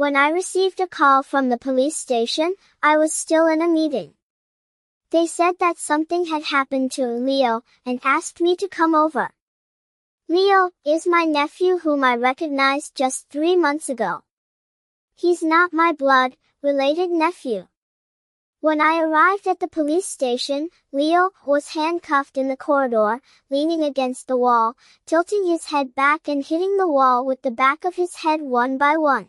When I received a call from the police station, I was still in a meeting. They said that something had happened to Leo and asked me to come over. Leo is my nephew whom I recognized just 3 months ago. He's not my blood-related nephew. When I arrived at the police station, Leo was handcuffed in the corridor, leaning against the wall, tilting his head back and hitting the wall with the back of his head one by one.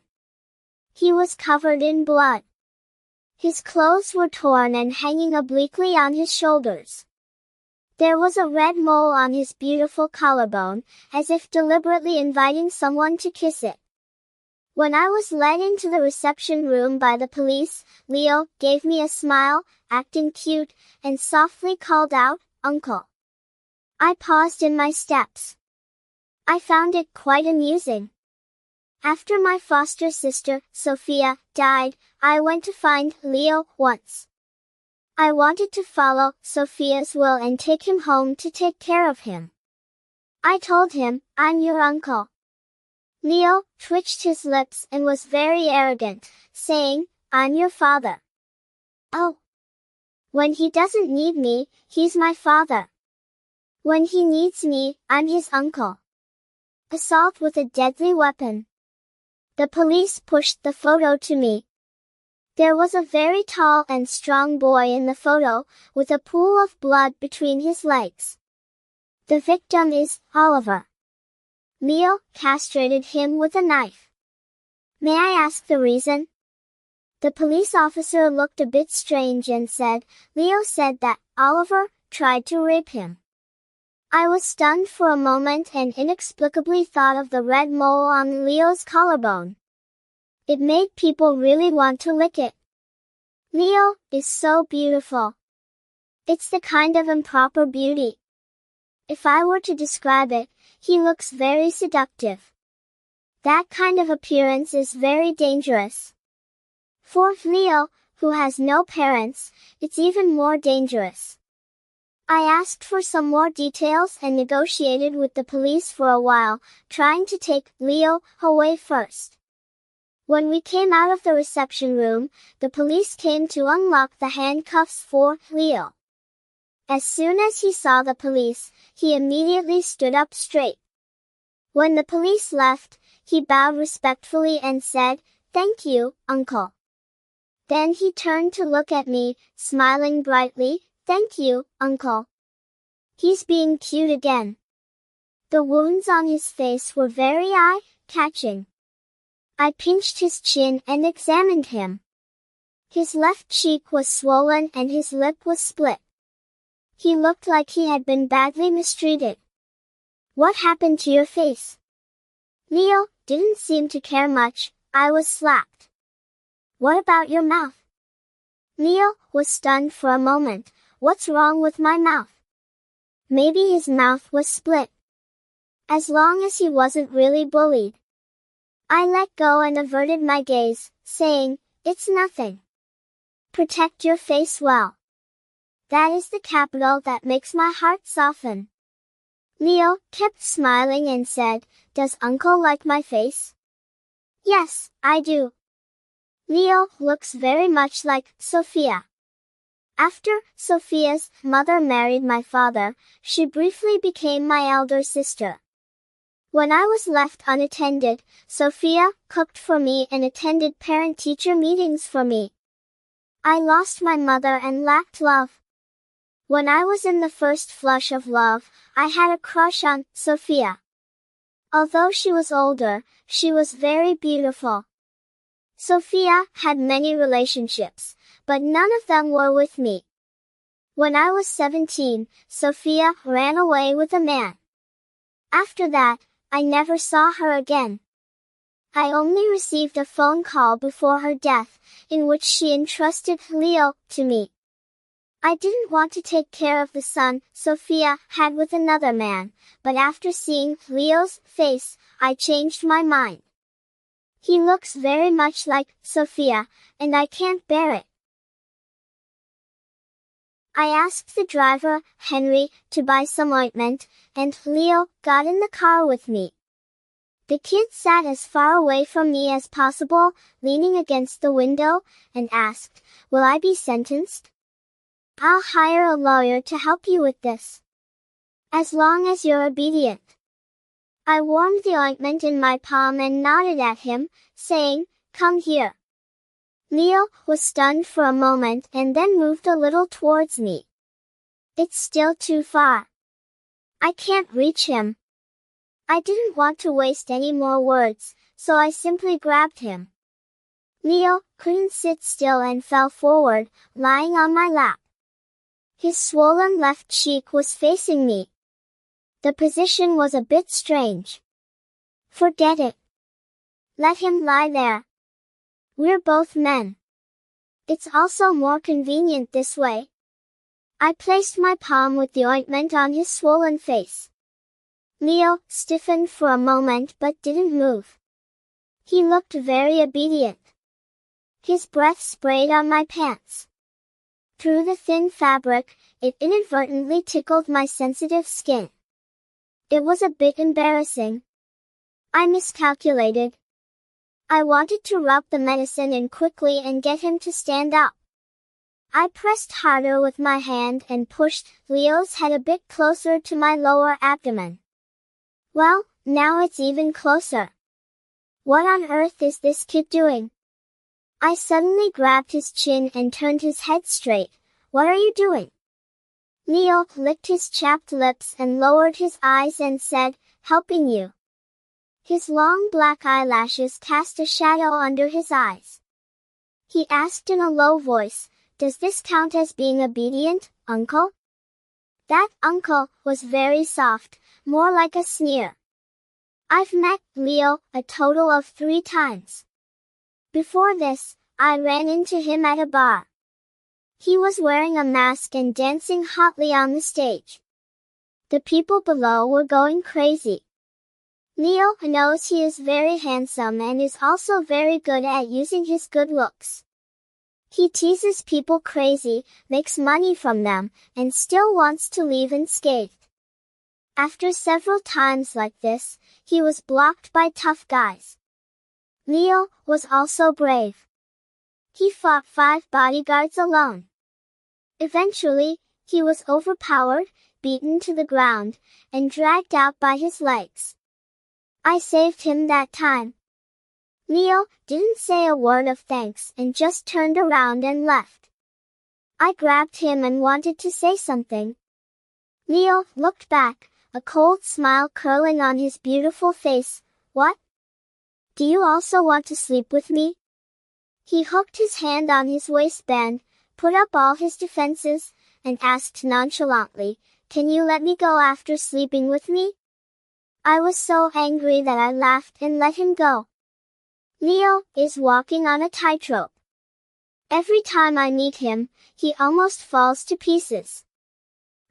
He was covered in blood. His clothes were torn and hanging obliquely on his shoulders. There was a red mole on his beautiful collarbone, as if deliberately inviting someone to kiss it. When I was led into the reception room by the police, Leo gave me a smile, acting cute, and softly called out, "Uncle." I paused in my steps. I found it quite amusing. After my foster sister, Sophia, died, I went to find Leo once. I wanted to follow Sophia's will and take him home to take care of him. I told him, "I'm your uncle." Leo twitched his lips and was very arrogant, saying, "I'm your father." Oh. When he doesn't need me, he's my father. When he needs me, I'm his uncle. Assault with a deadly weapon. The police pushed the photo to me. There was a very tall and strong boy in the photo, with a pool of blood between his legs. The victim is Oliver. Leo castrated him with a knife. May I ask the reason? The police officer looked a bit strange and said, "Leo said that Oliver tried to rape him." I was stunned for a moment and inexplicably thought of the red mole on Leo's collarbone. It made people really want to lick it. Leo is so beautiful. It's the kind of improper beauty. If I were to describe it, he looks very seductive. That kind of appearance is very dangerous. For Leo, who has no parents, it's even more dangerous. I asked for some more details and negotiated with the police for a while, trying to take Leo away first. When we came out of the reception room, the police came to unlock the handcuffs for Leo. As soon as he saw the police, he immediately stood up straight. When the police left, he bowed respectfully and said, "Thank you, Uncle." Then he turned to look at me, smiling brightly, "Thank you, Uncle." He's being cute again. The wounds on his face were very eye-catching. I pinched his chin and examined him. His left cheek was swollen and his lip was split. He looked like he had been badly mistreated. "What happened to your face?" Leo didn't seem to care much. I was slapped. "What about your mouth?" Leo was stunned for a moment. "What's wrong with my mouth?" Maybe his mouth was split. As long as he wasn't really bullied. I let go and averted my gaze, saying, "It's nothing. Protect your face well. That is the capital that makes my heart soften." Leo kept smiling and said, "Does Uncle like my face?" "Yes, I do." Leo looks very much like Sophia. After Sophia's mother married my father, she briefly became my elder sister. When I was left unattended, Sophia cooked for me and attended parent-teacher meetings for me. I lost my mother and lacked love. When I was in the first flush of love, I had a crush on Sophia. Although she was older, she was very beautiful. Sophia had many relationships, but none of them were with me. When I was 17, Sophia ran away with a man. After that, I never saw her again. I only received a phone call before her death, in which she entrusted Leo to me. I didn't want to take care of the son Sophia had with another man, but after seeing Leo's face, I changed my mind. He looks very much like Sophia, and I can't bear it. I asked the driver, Henry, to buy some ointment, and Leo got in the car with me. The kid sat as far away from me as possible, leaning against the window, and asked, "Will I be sentenced?" "I'll hire a lawyer to help you with this. As long as you're obedient." I warmed the ointment in my palm and nodded at him, saying, "Come here." Leo was stunned for a moment and then moved a little towards me. "It's still too far. I can't reach him." I didn't want to waste any more words, so I simply grabbed him. Leo couldn't sit still and fell forward, lying on my lap. His swollen left cheek was facing me. The position was a bit strange. "Forget it. Let him lie there. We're both men. It's also more convenient this way." I placed my palm with the ointment on his swollen face. Leo stiffened for a moment but didn't move. He looked very obedient. His breath sprayed on my pants. Through the thin fabric, it inadvertently tickled my sensitive skin. It was a bit embarrassing. I miscalculated. I wanted to rub the medicine in quickly and get him to stand up. I pressed harder with my hand and pushed Leo's head a bit closer to my lower abdomen. Well, now it's even closer. What on earth is this kid doing? I suddenly grabbed his chin and turned his head straight. "What are you doing?" Leo licked his chapped lips and lowered his eyes and said, "Helping you." His long black eyelashes cast a shadow under his eyes. He asked in a low voice, "Does this count as being obedient, uncle?" That uncle was very soft, more like a sneer. I've met Leo a total of 3 times. Before this, I ran into him at a bar. He was wearing a mask and dancing hotly on the stage. The people below were going crazy. Leo knows he is very handsome and is also very good at using his good looks. He teases people crazy, makes money from them, and still wants to leave unscathed. After several times like this, he was blocked by tough guys. Leo was also brave. He fought 5 bodyguards alone. Eventually, he was overpowered, beaten to the ground, and dragged out by his legs. I saved him that time. Leo didn't say a word of thanks and just turned around and left. I grabbed him and wanted to say something. Leo looked back, a cold smile curling on his beautiful face. "What? Do you also want to sleep with me?" He hooked his hand on his waistband, put up all his defenses, and asked nonchalantly, "Can you let me go after sleeping with me?" I was so angry that I laughed and let him go. Leo is walking on a tightrope. Every time I meet him, he almost falls to pieces.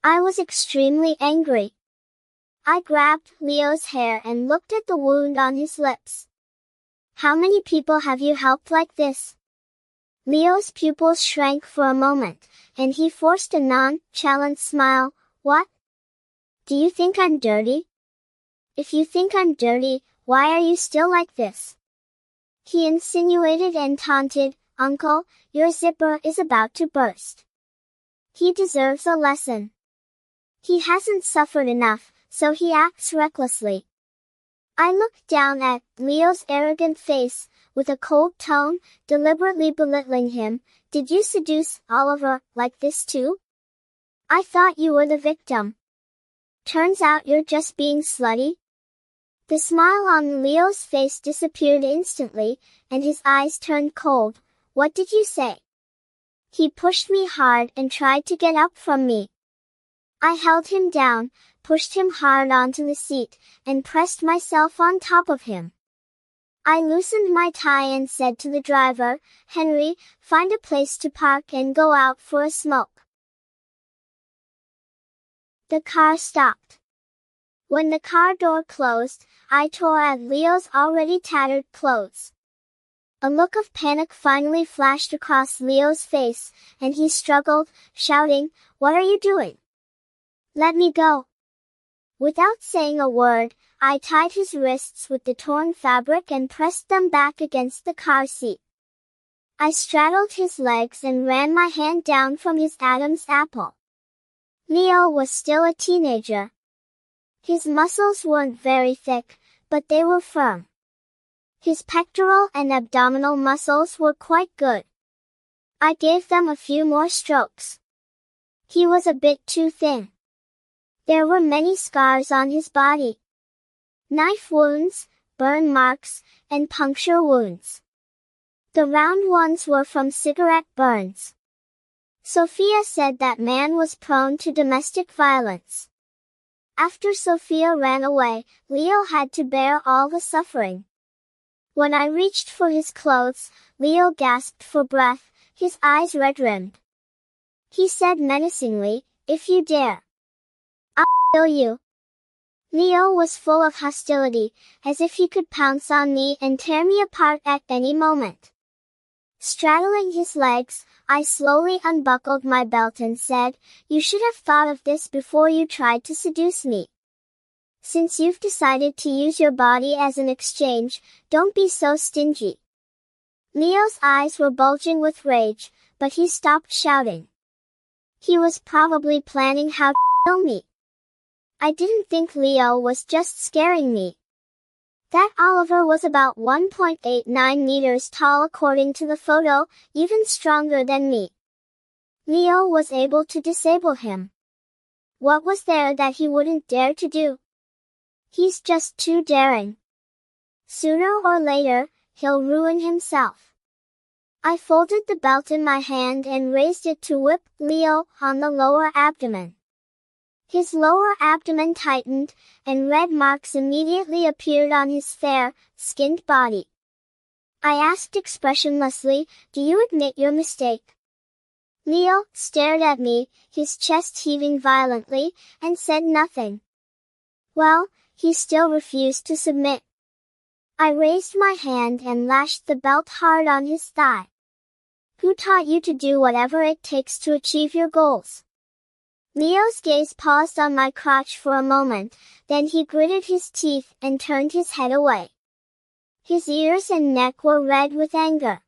I was extremely angry. I grabbed Leo's hair and looked at the wound on his lips. "How many people have you helped like this?" Leo's pupils shrank for a moment, and he forced a nonchalant smile. "What? Do you think I'm dirty? If you think I'm dirty, why are you still like this?" He insinuated and taunted, "Uncle, your zipper is about to burst. He deserves a lesson. He hasn't suffered enough, so he acts recklessly." I looked down at Leo's arrogant face, with a cold tone, deliberately belittling him. "Did you seduce Oliver like this too? I thought you were the victim. Turns out you're just being slutty." The smile on Leo's face disappeared instantly, and his eyes turned cold. "What did you say?" He pushed me hard and tried to get up from me. I held him down, pushed him hard onto the seat, and pressed myself on top of him. I loosened my tie and said to the driver, "Henry, find a place to park and go out for a smoke." The car stopped. When the car door closed, I tore at Leo's already tattered clothes. A look of panic finally flashed across Leo's face, and he struggled, shouting, "What are you doing? Let me go. Without saying a word, I tied his wrists with the torn fabric and pressed them back against the car seat. I straddled his legs and ran my hand down from his Adam's apple. Leo was still a teenager. His muscles weren't very thick, but they were firm. His pectoral and abdominal muscles were quite good. I gave them a few more strokes. He was a bit too thin. There were many scars on his body. Knife wounds, burn marks, and puncture wounds. The round ones were from cigarette burns. Sophia said that man was prone to domestic violence. After Sophia ran away, Leo had to bear all the suffering. When I reached for his clothes, Leo gasped for breath, his eyes red-rimmed. He said menacingly, "If you dare, I'll kill you." Leo was full of hostility, as if he could pounce on me and tear me apart at any moment. Straddling his legs, I slowly unbuckled my belt and said, "You should have thought of this before you tried to seduce me. Since you've decided to use your body as an exchange, don't be so stingy." Leo's eyes were bulging with rage, but he stopped shouting. He was probably planning how to kill me. I didn't think Leo was just scaring me. That Oliver was about 1.89 meters tall according to the photo, even stronger than me. Leo was able to disable him. What was there that he wouldn't dare to do? He's just too daring. Sooner or later, he'll ruin himself. I folded the belt in my hand and raised it to whip Leo on the lower abdomen. His lower abdomen tightened, and red marks immediately appeared on his fair, skinned body. I asked expressionlessly, "Do you admit your mistake?" Leo stared at me, his chest heaving violently, and said nothing. Well, he still refused to submit. I raised my hand and lashed the belt hard on his thigh. "Who taught you to do whatever it takes to achieve your goals?" Leo's gaze paused on my crotch for a moment, then he gritted his teeth and turned his head away. His ears and neck were red with anger.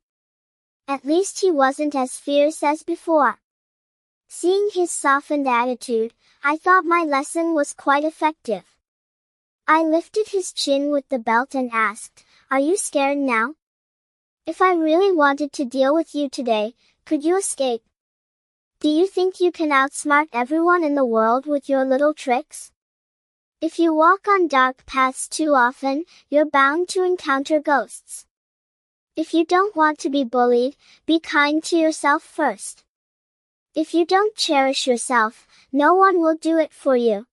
At least he wasn't as fierce as before. Seeing his softened attitude, I thought my lesson was quite effective. I lifted his chin with the belt and asked, "Are you scared now? If I really wanted to deal with you today, could you escape? Do you think you can outsmart everyone in the world with your little tricks? If you walk on dark paths too often, you're bound to encounter ghosts. If you don't want to be bullied, be kind to yourself first. If you don't cherish yourself, no one will do it for you."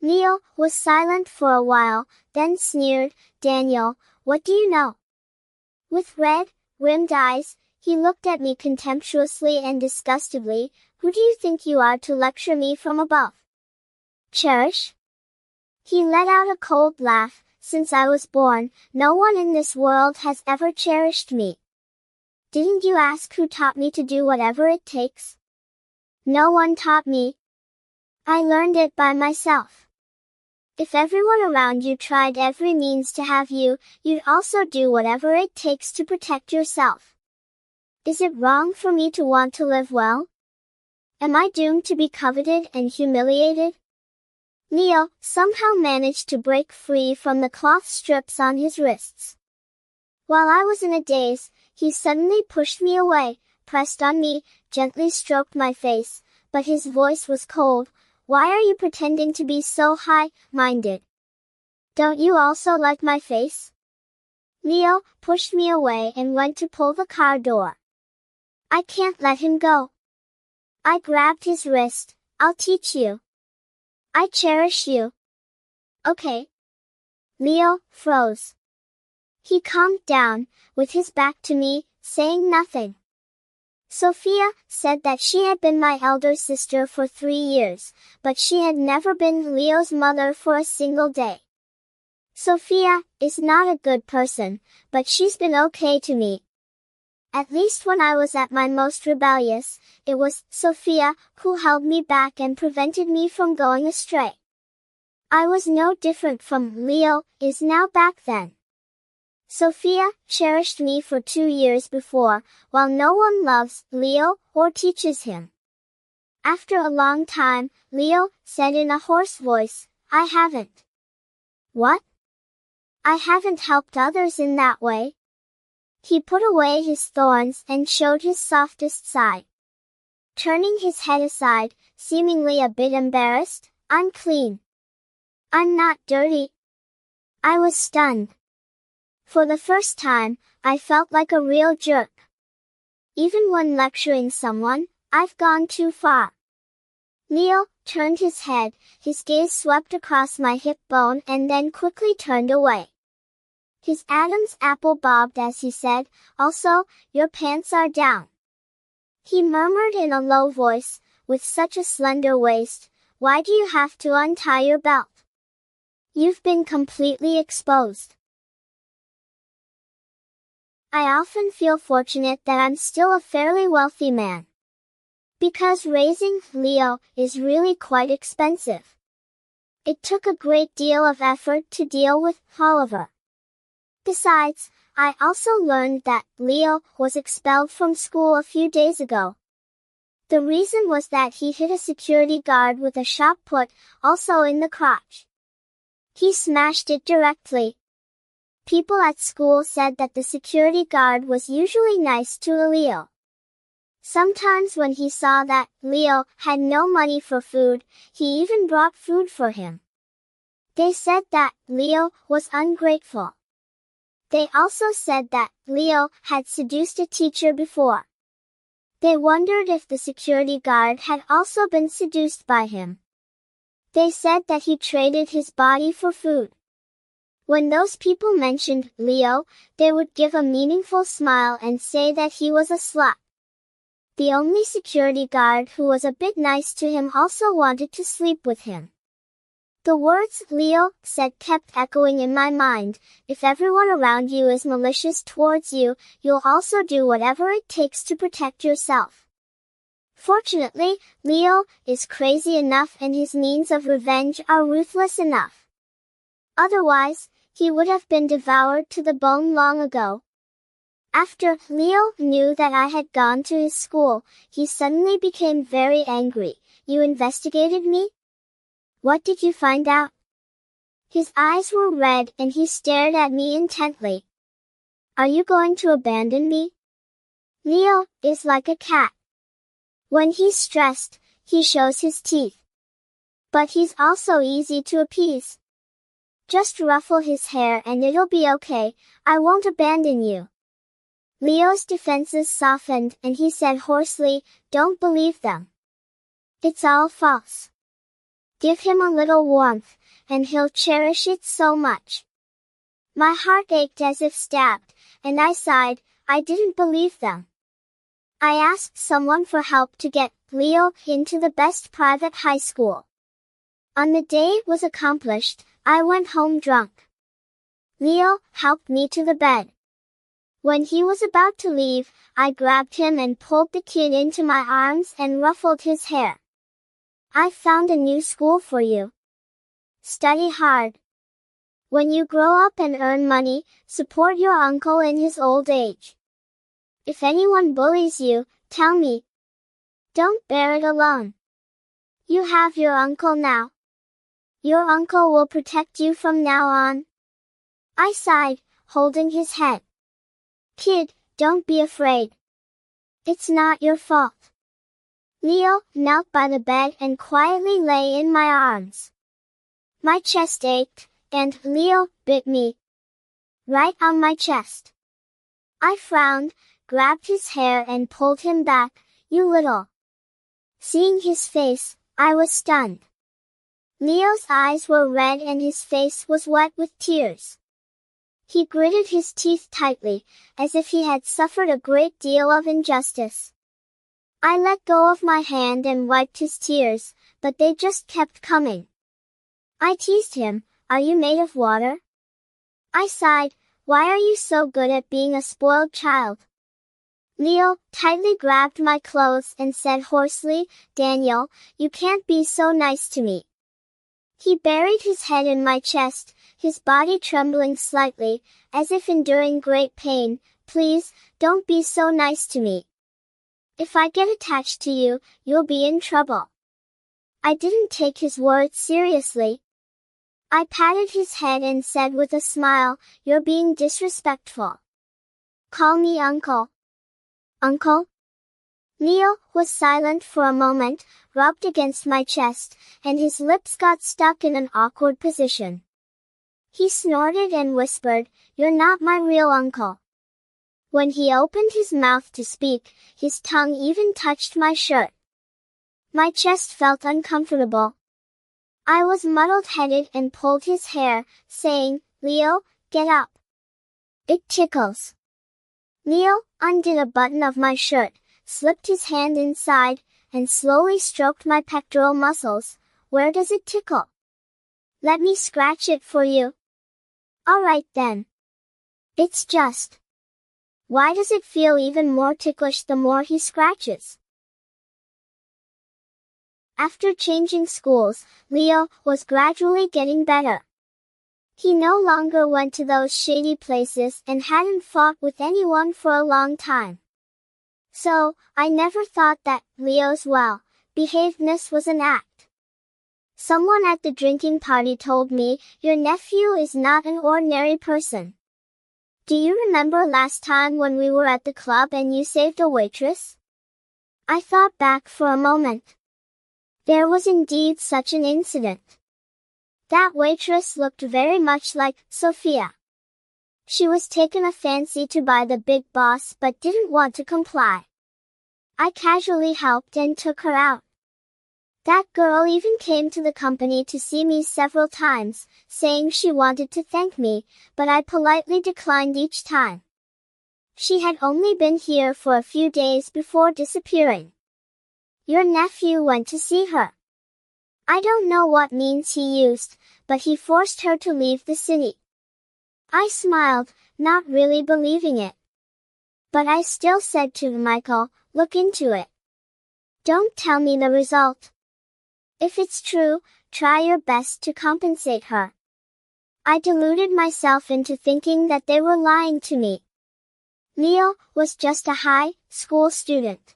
Leo was silent for a while, then sneered, "Daniel, what do you know?" With red, rimmed eyes, he looked at me contemptuously and disgustedly. "Who do you think you are to lecture me from above? Cherish?" He let out a cold laugh. "Since I was born, no one in this world has ever cherished me. Didn't you ask who taught me to do whatever it takes? No one taught me. I learned it by myself. If everyone around you tried every means to have you, you'd also do whatever it takes to protect yourself. Is it wrong for me to want to live well? Am I doomed to be coveted and humiliated?" Leo somehow managed to break free from the cloth strips on his wrists. While I was in a daze, he suddenly pushed me away, pressed on me, gently stroked my face, but his voice was cold. "Why are you pretending to be so high-minded? Don't you also like my face?" Leo pushed me away and went to pull the car door. I can't let him go. I grabbed his wrist. "I'll teach you. I cherish you." "Okay." Leo froze. He calmed down, with his back to me, saying nothing. Sophia said that she had been my elder sister for 3 years, but she had never been Leo's mother for a single day. Sophia is not a good person, but she's been okay to me. At least when I was at my most rebellious, it was Sophia who held me back and prevented me from going astray. I was no different from Leo is now back then. Sophia cherished me for 2 years before, while no one loves Leo or teaches him. After a long time, Leo said in a hoarse voice, I haven't. What? I haven't helped others in that way. He put away his thorns and showed his softest side. Turning his head aside, seemingly a bit embarrassed, I'm clean. I'm not dirty. I was stunned. For the first time, I felt like a real jerk. Even when lecturing someone, I've gone too far. Leo turned his head, his gaze swept across my hip bone and then quickly turned away. His Adam's apple bobbed as he said, also, your pants are down. He murmured in a low voice, with such a slender waist, why do you have to untie your belt? You've been completely exposed. I often feel fortunate that I'm still a fairly wealthy man. Because raising Leo is really quite expensive. It took a great deal of effort to deal with Oliver. Besides, I also learned that Leo was expelled from school a few days ago. The reason was that he hit a security guard with a shot put, also in the crotch. He smashed it directly. People at school said that the security guard was usually nice to Leo. Sometimes when he saw that Leo had no money for food, he even brought food for him. They said that Leo was ungrateful. They also said that Leo had seduced a teacher before. They wondered if the security guard had also been seduced by him. They said that he traded his body for food. When those people mentioned Leo, they would give a meaningful smile and say that he was a slut. The only security guard who was a bit nice to him also wanted to sleep with him. The words Leo said kept echoing in my mind, if everyone around you is malicious towards you, you'll also do whatever it takes to protect yourself. Fortunately, Leo is crazy enough and his means of revenge are ruthless enough. Otherwise, he would have been devoured to the bone long ago. After Leo knew that I had gone to his school, he suddenly became very angry. You investigated me? What did you find out? His eyes were red and he stared at me intently. Are you going to abandon me? Leo is like a cat. When he's stressed, he shows his teeth. But he's also easy to appease. Just ruffle his hair and it'll be okay, I won't abandon you. Leo's defenses softened and he said hoarsely, don't believe them. It's all false. Give him a little warmth, and he'll cherish it so much. My heart ached as if stabbed, and I sighed, I didn't believe them. I asked someone for help to get Leo into the best private high school. On the day it was accomplished, I went home drunk. Leo helped me to the bed. When he was about to leave, I grabbed him and pulled the kid into my arms and ruffled his hair. I found a new school for you. Study hard. When you grow up and earn money, support your uncle in his old age. If anyone bullies you, tell me. Don't bear it alone. You have your uncle now. Your uncle will protect you from now on. I sighed, holding his head. Kid, don't be afraid. It's not your fault. Leo knelt by the bed and quietly lay in my arms. My chest ached, and Leo bit me. Right on my chest. I frowned, grabbed his hair and pulled him back, you little. Seeing his face, I was stunned. Leo's eyes were red and his face was wet with tears. He gritted his teeth tightly, as if he had suffered a great deal of injustice. I let go of my hand and wiped his tears, but they just kept coming. I teased him, are you made of water? I sighed, why are you so good at being a spoiled child? Leo tightly grabbed my clothes and said hoarsely, Daniel, you can't be so nice to me. He buried his head in my chest, his body trembling slightly, as if enduring great pain. Please, don't be so nice to me. If I get attached to you, you'll be in trouble. I didn't take his words seriously. I patted his head and said with a smile, "You're being disrespectful. Call me uncle." Uncle? Leo was silent for a moment, rubbed against my chest, and his lips got stuck in an awkward position. He snorted and whispered, "You're not my real uncle." When he opened his mouth to speak, his tongue even touched my shirt. My chest felt uncomfortable. I was muddled-headed and pulled his hair, saying, "Leo, get up. It tickles." Leo undid a button of my shirt, slipped his hand inside, and slowly stroked my pectoral muscles. "Where does it tickle? Let me scratch it for you." "All right then." "It's just." "Why does it feel even more ticklish the more he scratches?" After changing schools, Leo was gradually getting better. He no longer went to those shady places and hadn't fought with anyone for a long time. So, I never thought that Leo's well-behavedness was an act. Someone at the drinking party told me, "Your nephew is not an ordinary person." Do you remember last time when we were at the club and you saved a waitress? I thought back for a moment. There was indeed such an incident. That waitress looked very much like Sophia. She was taken a fancy to by the big boss but didn't want to comply. I casually helped and took her out. That girl even came to the company to see me several times, saying she wanted to thank me, but I politely declined each time. She had only been here for a few days before disappearing. Your nephew went to see her. I don't know what means he used, but he forced her to leave the city. I smiled, not really believing it. But I still said to Michael, "Look into it. Don't tell me the result. If it's true, try your best to compensate her." I deluded myself into thinking that they were lying to me. Leo was just a high school student.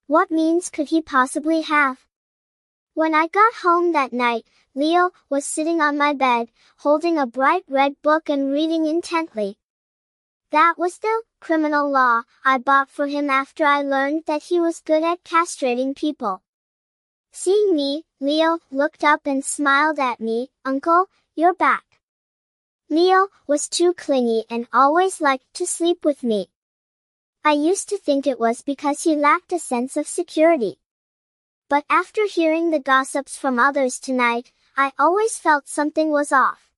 What means could he possibly have? When I got home that night, Leo was sitting on my bed, holding a bright red book and reading intently. That was the criminal law I bought for him after I learned that he was good at castrating people. Seeing me, Leo looked up and smiled at me. "Uncle, you're back." Leo was too clingy and always liked to sleep with me. I used to think it was because he lacked a sense of security. But after hearing the gossips from others tonight, I always felt something was off.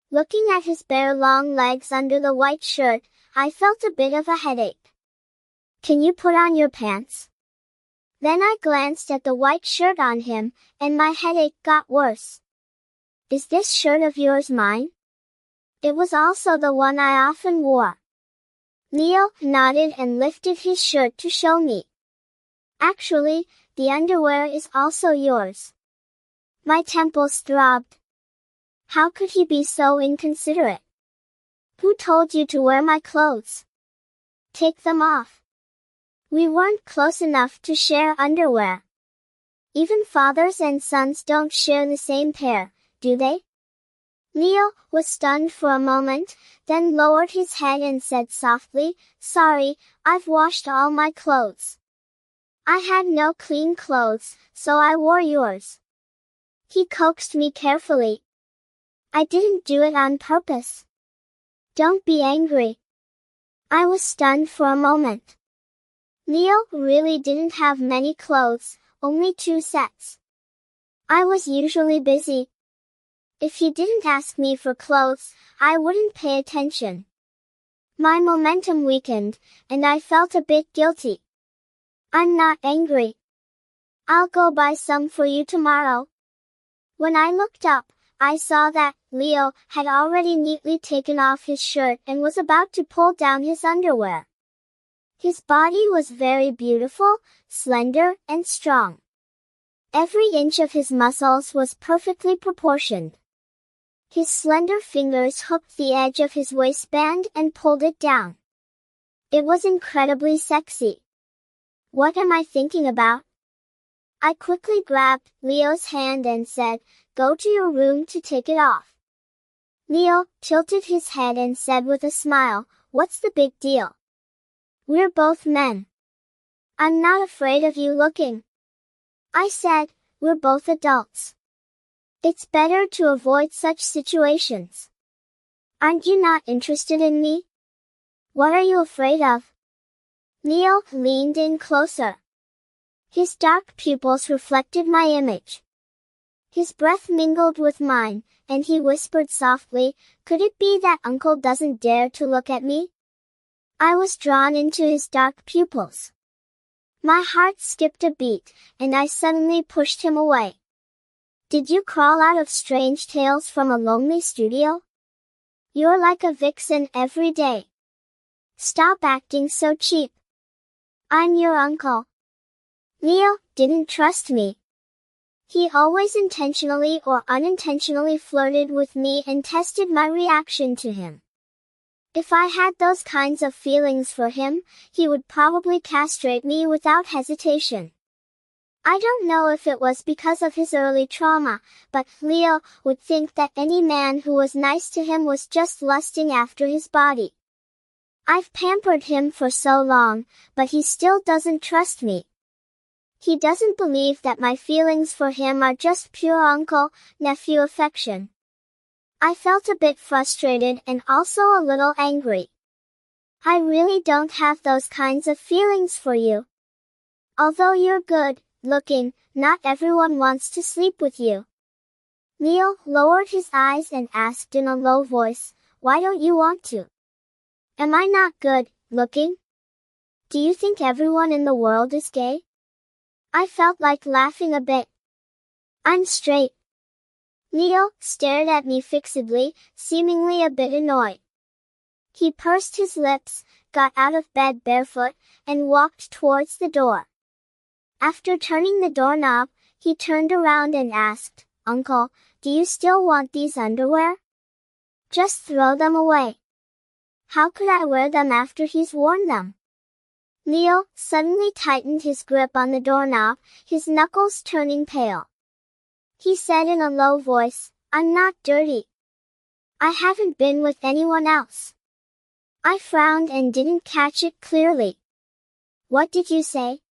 Looking at his bare long legs under the white shirt, I felt a bit of a headache. "Can you put on your pants?" Then I glanced at the white shirt on him, and my headache got worse. "Is this shirt of yours mine?" It was also the one I often wore. Leo nodded and lifted his shirt to show me. "Actually, the underwear is also yours." My temples throbbed. How could he be so inconsiderate? "Who told you to wear my clothes? Take them off." We weren't close enough to share underwear. Even fathers and sons don't share the same pair, do they? Leo was stunned for a moment, then lowered his head and said softly, "Sorry, I've washed all my clothes. I had no clean clothes, so I wore yours." He coaxed me carefully. "I didn't do it on purpose. Don't be angry." I was stunned for a moment. Leo really didn't have many clothes, only 2 sets. I was usually busy. If he didn't ask me for clothes, I wouldn't pay attention. My momentum weakened, and I felt a bit guilty. "I'm not angry. I'll go buy some for you tomorrow." When I looked up, I saw that Leo had already neatly taken off his shirt and was about to pull down his underwear. His body was very beautiful, slender, and strong. Every inch of his muscles was perfectly proportioned. His slender fingers hooked the edge of his waistband and pulled it down. It was incredibly sexy. What am I thinking about? I quickly grabbed Leo's hand and said, "Go to your room to take it off." Leo tilted his head and said with a smile, "What's the big deal? We're both men. I'm not afraid of you looking." I said, "We're both adults. It's better to avoid such situations. Aren't you not interested in me? What are you afraid of?" Leo leaned in closer. His dark pupils reflected my image. His breath mingled with mine, and he whispered softly, "Could it be that Uncle doesn't dare to look at me?" I was drawn into his dark pupils. My heart skipped a beat, and I suddenly pushed him away. "Did you crawl out of Strange Tales from a lonely studio? You're like a vixen every day. Stop acting so cheap. I'm your uncle." Leo didn't trust me. He always intentionally or unintentionally flirted with me and tested my reaction to him. If I had those kinds of feelings for him, he would probably castrate me without hesitation. I don't know if it was because of his early trauma, but Leo would think that any man who was nice to him was just lusting after his body. I've pampered him for so long, but he still doesn't trust me. He doesn't believe that my feelings for him are just pure uncle-nephew affection. I felt a bit frustrated and also a little angry. I really don't have those kinds of feelings for you. Although you're good looking, not everyone wants to sleep with you. Leo lowered his eyes and asked in a low voice, "Why don't you want to? Am I not good looking? Do you think everyone in the world is gay?" I felt like laughing a bit. "I'm straight." Leo stared at me fixedly, seemingly a bit annoyed. He pursed his lips, got out of bed barefoot, and walked towards the door. After turning the doorknob, he turned around and asked, "Uncle, do you still want these underwear? Just throw them away. How could I wear them after he's worn them?" Leo suddenly tightened his grip on the doorknob, his knuckles turning pale. He said in a low voice, "I'm not dirty. I haven't been with anyone else." I frowned and didn't catch it clearly. "What did you say?"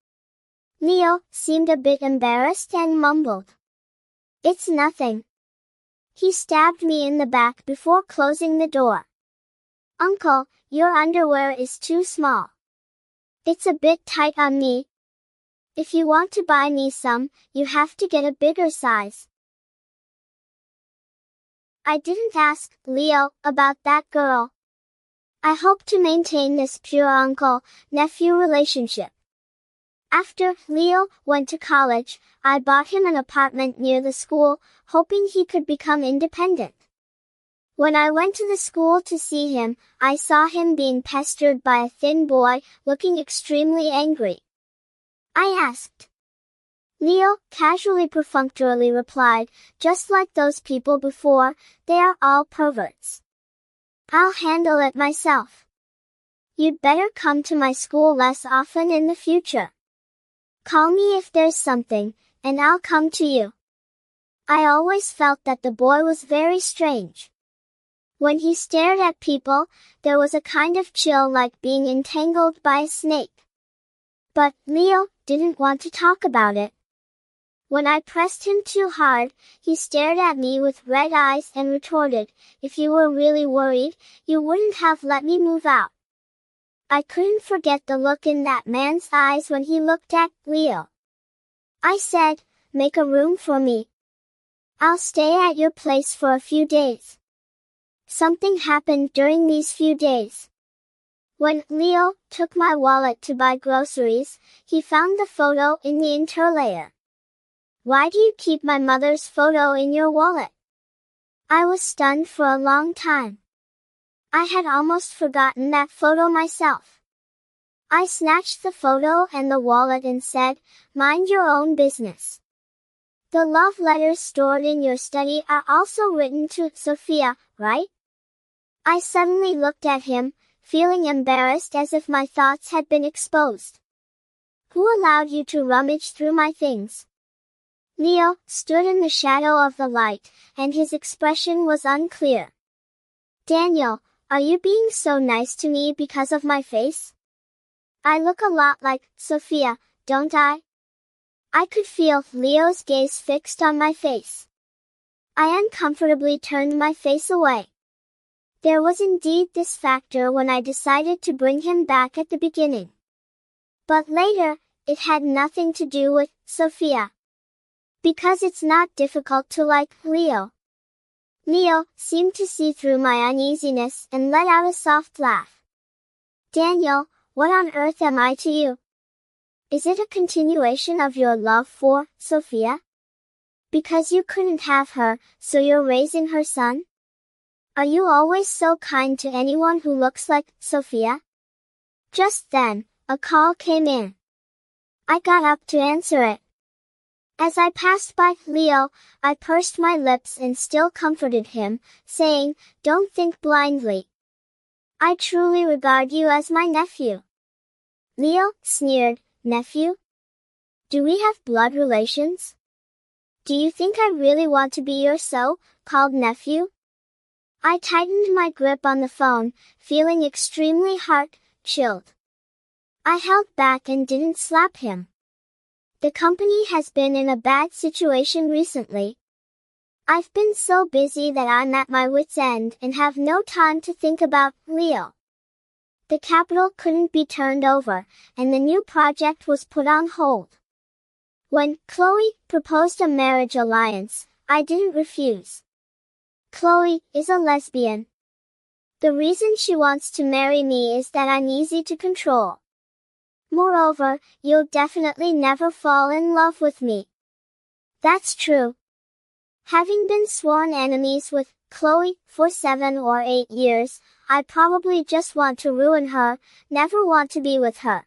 Leo seemed a bit embarrassed and mumbled, "It's nothing." He stabbed me in the back before closing the door. "Uncle, your underwear is too small. It's a bit tight on me. If you want to buy me some, you have to get a bigger size." I didn't ask Leo about that girl. I hope to maintain this pure uncle-nephew relationship. After Leo went to college, I bought him an apartment near the school, hoping he could become independent. When I went to the school to see him, I saw him being pestered by a thin boy, looking extremely angry. I asked. Leo casually perfunctorily replied, "Just like those people before, they are all perverts. I'll handle it myself. You'd better come to my school less often in the future. Call me if there's something, and I'll come to you." I always felt that the boy was very strange. When he stared at people, there was a kind of chill like being entangled by a snake. But Leo didn't want to talk about it. When I pressed him too hard, he stared at me with red eyes and retorted, "If you were really worried, you wouldn't have let me move out." I couldn't forget the look in that man's eyes when he looked at Leo. I said, "Make a room for me. I'll stay at your place for a few days." Something happened during these few days. When Leo took my wallet to buy groceries, he found the photo in the interlayer. "Why do you keep my mother's photo in your wallet?" I was stunned for a long time. I had almost forgotten that photo myself. I snatched the photo and the wallet and said, "Mind your own business." The love letters stored in your study are also written to Sophia, right? I suddenly looked at him, feeling embarrassed as if my thoughts had been exposed. Who allowed you to rummage through my things? Leo stood in the shadow of the light, and his expression was unclear. Daniel, are you being so nice to me because of my face? I look a lot like Sophia, don't I? I could feel Leo's gaze fixed on my face. I uncomfortably turned my face away. There was indeed this factor when I decided to bring him back at the beginning. But later, it had nothing to do with Sophia. Because it's not difficult to like Leo. Leo seemed to see through my uneasiness and let out a soft laugh. Daniel, what on earth am I to you? Is it a continuation of your love for Sophia? Because you couldn't have her, so you're raising her son? Are you always so kind to anyone who looks like Sophia? Just then, a call came in. I got up to answer it. As I passed by Leo, I pursed my lips and still comforted him, saying, "Don't think blindly. I truly regard you as my nephew." Leo sneered, "Nephew? Do we have blood relations? Do you think I really want to be your so-called nephew?" I tightened my grip on the phone, feeling extremely heart-chilled. I held back and didn't slap him. The company has been in a bad situation recently. I've been so busy that I'm at my wit's end and have no time to think about Leo. The capital couldn't be turned over, and the new project was put on hold. When Chloe proposed a marriage alliance, I didn't refuse. Chloe is a lesbian. The reason she wants to marry me is that I'm easy to control. Moreover, you'll definitely never fall in love with me. That's true. Having been sworn enemies with Chloe for 7 or 8 years, I probably just want to ruin her, never want to be with her.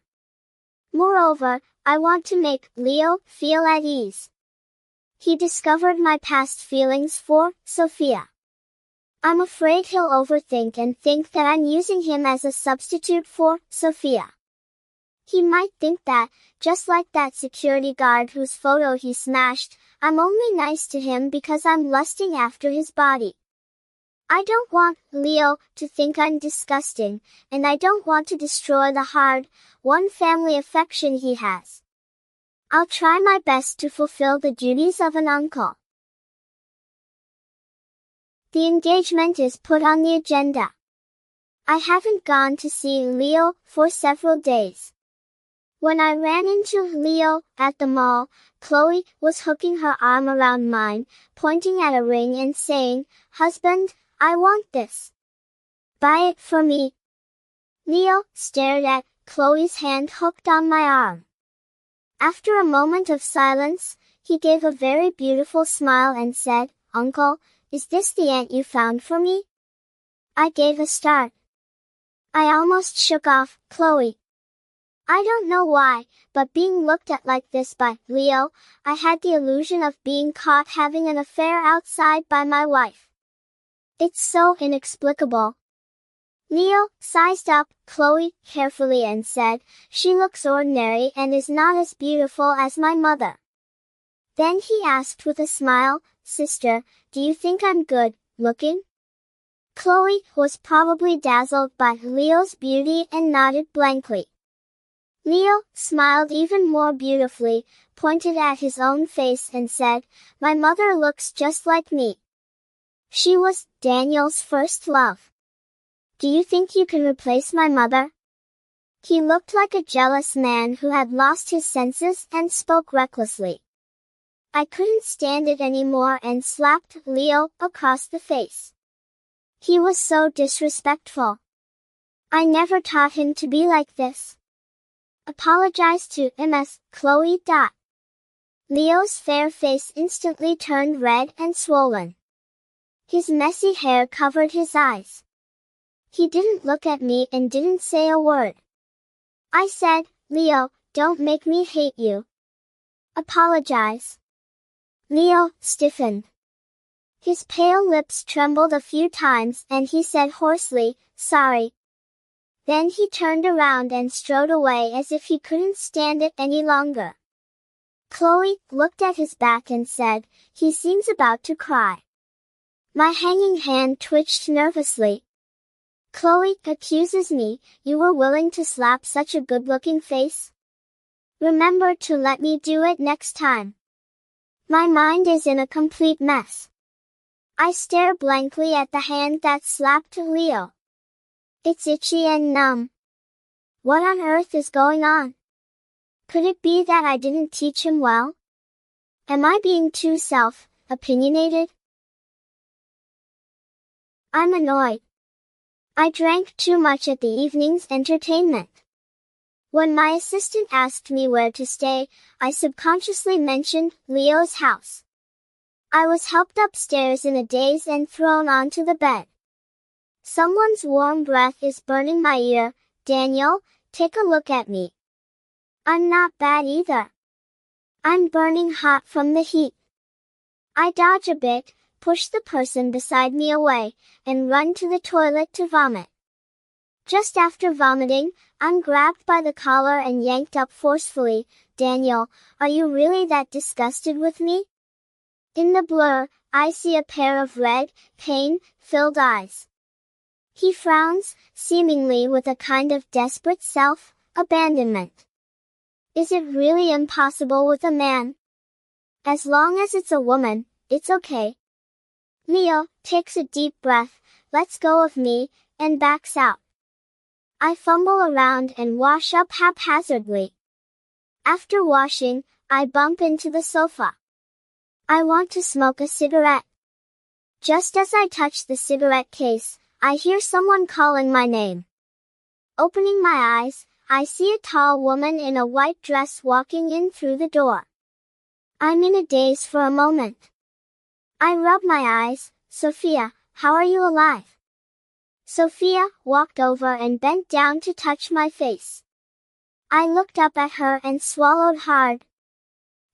Moreover, I want to make Leo feel at ease. He discovered my past feelings for Sophia. I'm afraid he'll overthink and think that I'm using him as a substitute for Sophia. He might think that, just like that security guard whose photo he smashed, I'm only nice to him because I'm lusting after his body. I don't want Leo to think I'm disgusting, and I don't want to destroy the hard-won family affection he has. I'll try my best to fulfill the duties of an uncle. The engagement is put on the agenda. I haven't gone to see Leo for several days. When I ran into Leo at the mall, Chloe was hooking her arm around mine, pointing at a ring and saying, "Husband, I want this. Buy it for me." Leo stared at Chloe's hand hooked on my arm. After a moment of silence, he gave a very beautiful smile and said, "Uncle, is this the ant you found for me?" I gave a start. I almost shook off Chloe. I don't know why, but being looked at like this by Leo, I had the illusion of being caught having an affair outside by my wife. It's so inexplicable. Leo sized up Chloe carefully and said, "She looks ordinary and is not as beautiful as my mother." Then he asked with a smile, "Sister, do you think I'm good looking?" Chloe was probably dazzled by Leo's beauty and nodded blankly. Leo smiled even more beautifully, pointed at his own face and said, "My mother looks just like me. She was Daniel's first love. Do you think you can replace my mother?" He looked like a jealous man who had lost his senses and spoke recklessly. I couldn't stand it anymore and slapped Leo across the face. He was so disrespectful. I never taught him to be like this. Apologize to Ms. Chloe. Leo's fair face instantly turned red and swollen. His messy hair covered his eyes. He didn't look at me and didn't say a word. I said, "Leo, don't make me hate you. Apologize." Leo stiffened. His pale lips trembled a few times and he said hoarsely, "Sorry." Then he turned around and strode away as if he couldn't stand it any longer. Chloe looked at his back and said, "He seems about to cry." My hanging hand twitched nervously. "Chloe accuses me, you were willing to slap such a good-looking face? Remember to let me do it next time." My mind is in a complete mess. I stare blankly at the hand that slapped Leo. It's itchy and numb. What on earth is going on? Could it be that I didn't teach him well? Am I being too opinionated? I'm annoyed. I drank too much at the evening's entertainment. When my assistant asked me where to stay, I subconsciously mentioned Leo's house. I was helped upstairs in a daze and thrown onto the bed. Someone's warm breath is burning my ear. "Daniel, take a look at me." I'm not bad either. I'm burning hot from the heat. I dodge a bit, push the person beside me away, and run to the toilet to vomit. Just after vomiting, I'm grabbed by the collar and yanked up forcefully. "Daniel, are you really that disgusted with me?" In the blur, I see a pair of red, pain-filled eyes. He frowns, seemingly with a kind of desperate self-abandonment. Is it really impossible with a man? As long as it's a woman, it's okay. Leo takes a deep breath, lets go of me, and backs out. I fumble around and wash up haphazardly. After washing, I bump into the sofa. I want to smoke a cigarette. Just as I touch the cigarette case, I hear someone calling my name. Opening my eyes, I see a tall woman in a white dress walking in through the door. I'm in a daze for a moment. I rub my eyes. "Sophia, how are you alive?" Sophia walked over and bent down to touch my face. I looked up at her and swallowed hard.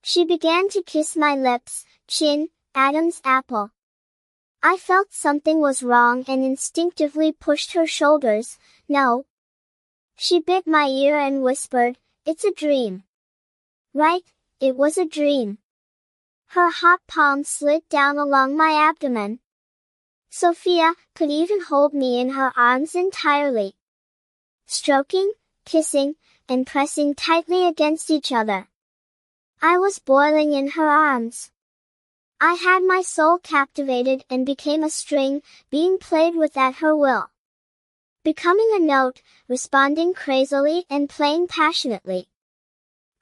She began to kiss my lips, chin, Adam's apple. I felt something was wrong and instinctively pushed her shoulders. "No." She bit my ear and whispered, "It's a dream." Right, it was a dream. Her hot palm slid down along my abdomen. Sophia could even hold me in her arms entirely. Stroking, kissing, and pressing tightly against each other. I was boiling in her arms. I had my soul captivated and became a string, being played with at her will. Becoming a note, responding crazily and playing passionately.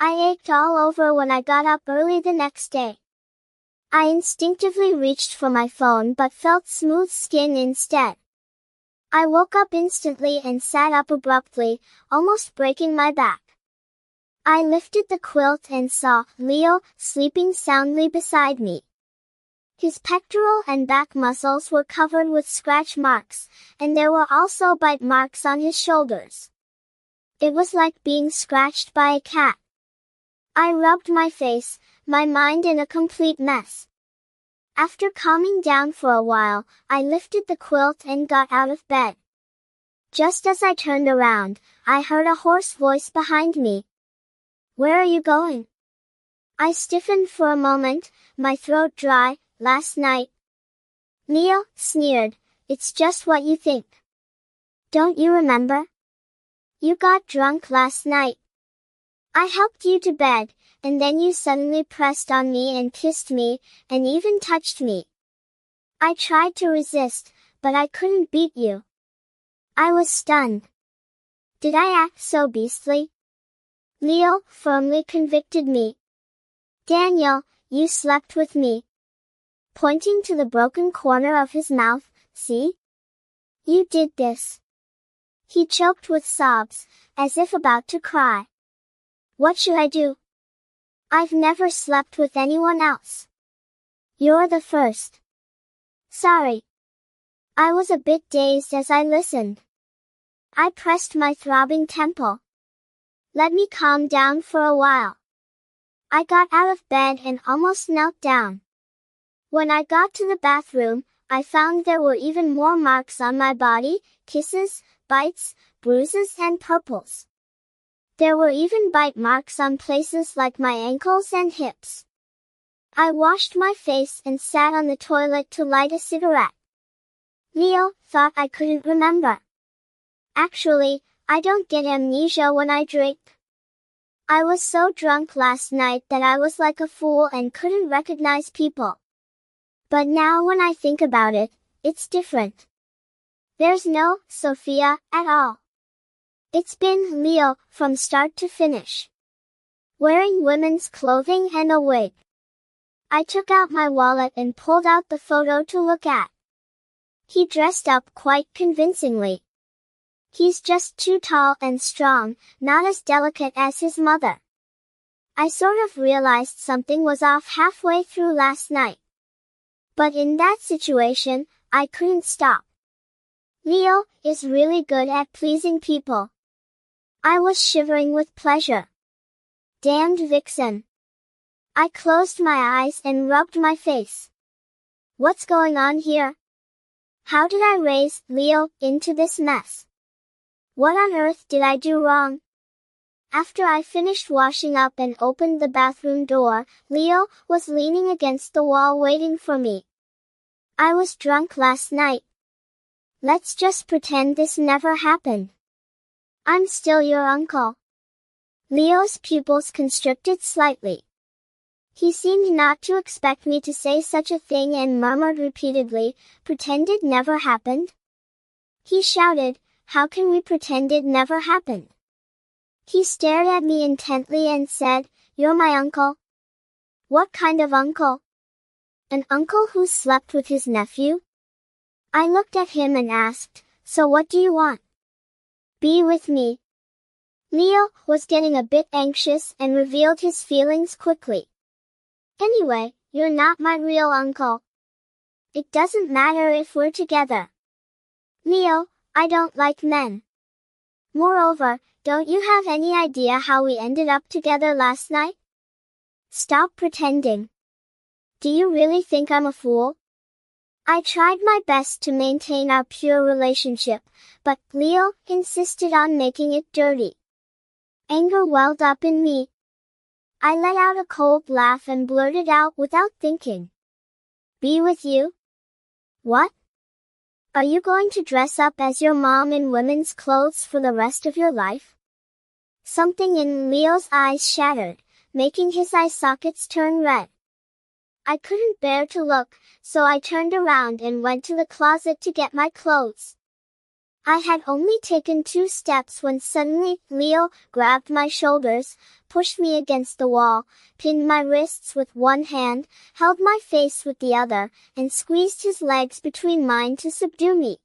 I ached all over when I got up early the next day. I instinctively reached for my phone but felt smooth skin instead. I woke up instantly and sat up abruptly, almost breaking my back. I lifted the quilt and saw Leo sleeping soundly beside me. His pectoral and back muscles were covered with scratch marks, and there were also bite marks on his shoulders. It was like being scratched by a cat. I rubbed my face, my mind in a complete mess. After calming down for a while, I lifted the quilt and got out of bed. Just as I turned around, I heard a hoarse voice behind me. "Where are you going?" I stiffened for a moment, my throat dry. "Last night." Leo sneered, "It's just what you think. Don't you remember? You got drunk last night. I helped you to bed, and then you suddenly pressed on me and kissed me, and even touched me. I tried to resist, but I couldn't beat you." I was stunned. Did I act so beastly? Leo firmly convicted me. "Daniel, you slept with me." Pointing to the broken corner of his mouth, "See? You did this." He choked with sobs, as if about to cry. "What should I do? I've never slept with anyone else. You're the first." "Sorry." I was a bit dazed as I listened. I pressed my throbbing temple. "Let me calm down for a while." I got out of bed and almost knelt down. When I got to the bathroom, I found there were even more marks on my body, kisses, bites, bruises and purples. There were even bite marks on places like my ankles and hips. I washed my face and sat on the toilet to light a cigarette. Leo thought I couldn't remember. Actually, I don't get amnesia when I drink. I was so drunk last night that I was like a fool and couldn't recognize people. But now when I think about it, it's different. There's no Sophia at all. It's been Leo from start to finish. Wearing women's clothing and a wig. I took out my wallet and pulled out the photo to look at. He dressed up quite convincingly. He's just too tall and strong, not as delicate as his mother. I sort of realized something was off halfway through last night. But in that situation, I couldn't stop. Leo is really good at pleasing people. I was shivering with pleasure. Damned vixen. I closed my eyes and rubbed my face. What's going on here? How did I raise Leo into this mess? What on earth did I do wrong? After I finished washing up and opened the bathroom door, Leo was leaning against the wall waiting for me. I was drunk last night. Let's just pretend this never happened. I'm still your uncle. Leo's pupils constricted slightly. He seemed not to expect me to say such a thing and murmured repeatedly, pretend it never happened? He shouted, how can we pretend it never happened? He stared at me intently and said, you're my uncle. What kind of uncle? An uncle who slept with his nephew? I looked at him and asked, so what do you want? Be with me. Leo was getting a bit anxious and revealed his feelings quickly. Anyway, you're not my real uncle. It doesn't matter if we're together. Leo, I don't like men. Moreover, don't you have any idea how we ended up together last night? Stop pretending. Do you really think I'm a fool? I tried my best to maintain our pure relationship, but Leo insisted on making it dirty. Anger welled up in me. I let out a cold laugh and blurted out without thinking. Be with you? What? Are you going to dress up as your mom in women's clothes for the rest of your life? Something in Leo's eyes shattered, making his eye sockets turn red. I couldn't bear to look, so I turned around and went to the closet to get my clothes. I had only taken 2 steps when suddenly Leo grabbed my shoulders, pushed me against the wall, pinned my wrists with one hand, held my face with the other, and squeezed his legs between mine to subdue me.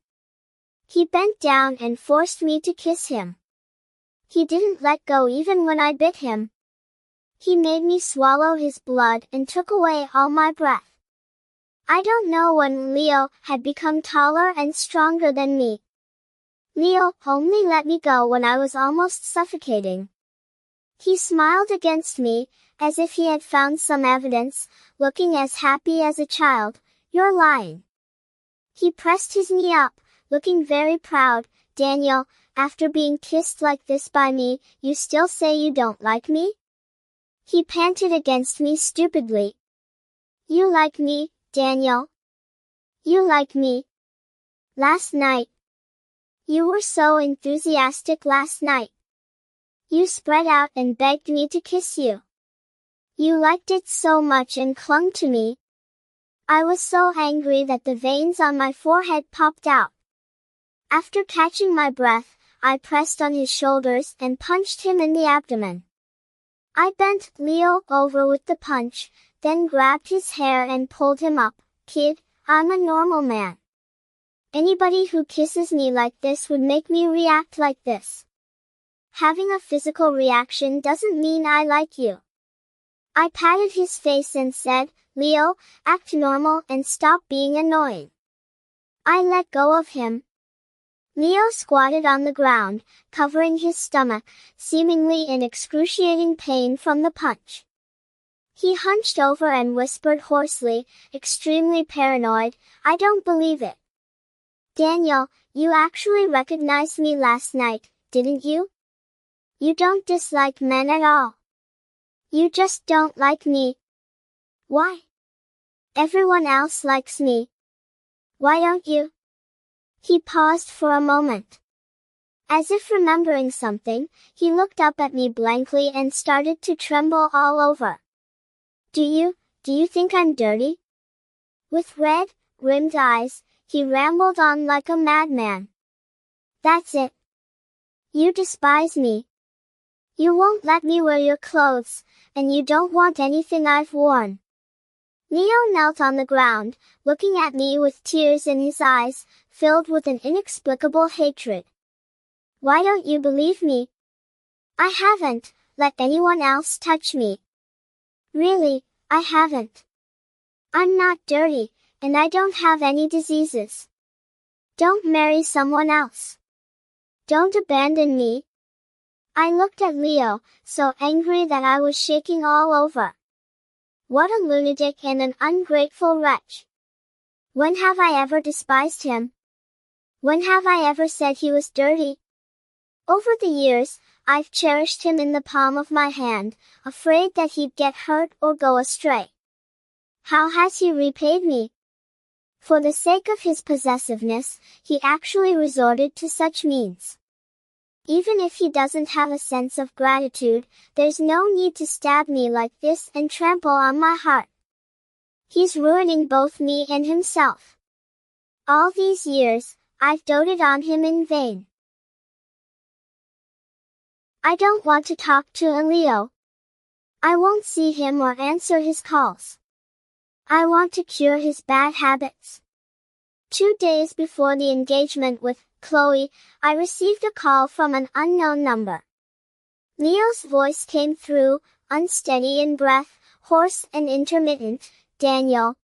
He bent down and forced me to kiss him. He didn't let go even when I bit him. He made me swallow his blood and took away all my breath. I don't know when Leo had become taller and stronger than me. Leo only let me go when I was almost suffocating. He smiled against me, as if he had found some evidence, looking as happy as a child. You're lying. He pressed his knee up, looking very proud. Daniel, after being kissed like this by me, you still say you don't like me? He panted against me stupidly. You like me, Daniel? You like me? Last night. You were so enthusiastic last night. You spread out and begged me to kiss you. You liked it so much and clung to me. I was so angry that the veins on my forehead popped out. After catching my breath, I pressed on his shoulders and punched him in the abdomen. I bent Leo over with the punch, then grabbed his hair and pulled him up. Kid, I'm a normal man. Anybody who kisses me like this would make me react like this. Having a physical reaction doesn't mean I like you. I patted his face and said, Leo, act normal and stop being annoying. I let go of him. Leo squatted on the ground, covering his stomach, seemingly in excruciating pain from the punch. He hunched over and whispered hoarsely, extremely paranoid, "I don't believe it. Daniel, you actually recognized me last night, didn't you? You don't dislike men at all. You just don't like me. Why? Everyone else likes me. Why don't you?" He paused for a moment. As if remembering something, he looked up at me blankly and started to tremble all over. Do you think I'm dirty?" With red, rimmed eyes, he rambled on like a madman. "That's it. You despise me. You won't let me wear your clothes, and you don't want anything I've worn." Leo knelt on the ground, looking at me with tears in his eyes, filled with an inexplicable hatred. "Why don't you believe me? I haven't let anyone else touch me. Really, I haven't. I'm not dirty, and I don't have any diseases. Don't marry someone else. Don't abandon me." I looked at Leo, so angry that I was shaking all over. What a lunatic and an ungrateful wretch. When have I ever despised him? When have I ever said he was dirty? Over the years, I've cherished him in the palm of my hand, afraid that he'd get hurt or go astray. How has he repaid me? For the sake of his possessiveness, he actually resorted to such means. Even if he doesn't have a sense of gratitude, there's no need to stab me like this and trample on my heart. He's ruining both me and himself. All these years, I've doted on him in vain. I don't want to talk to Leo. I won't see him or answer his calls. I want to cure his bad habits. 2 days before the engagement with Chloe, I received a call from an unknown number. Leo's voice came through, unsteady in breath, hoarse and intermittent. "Daniel.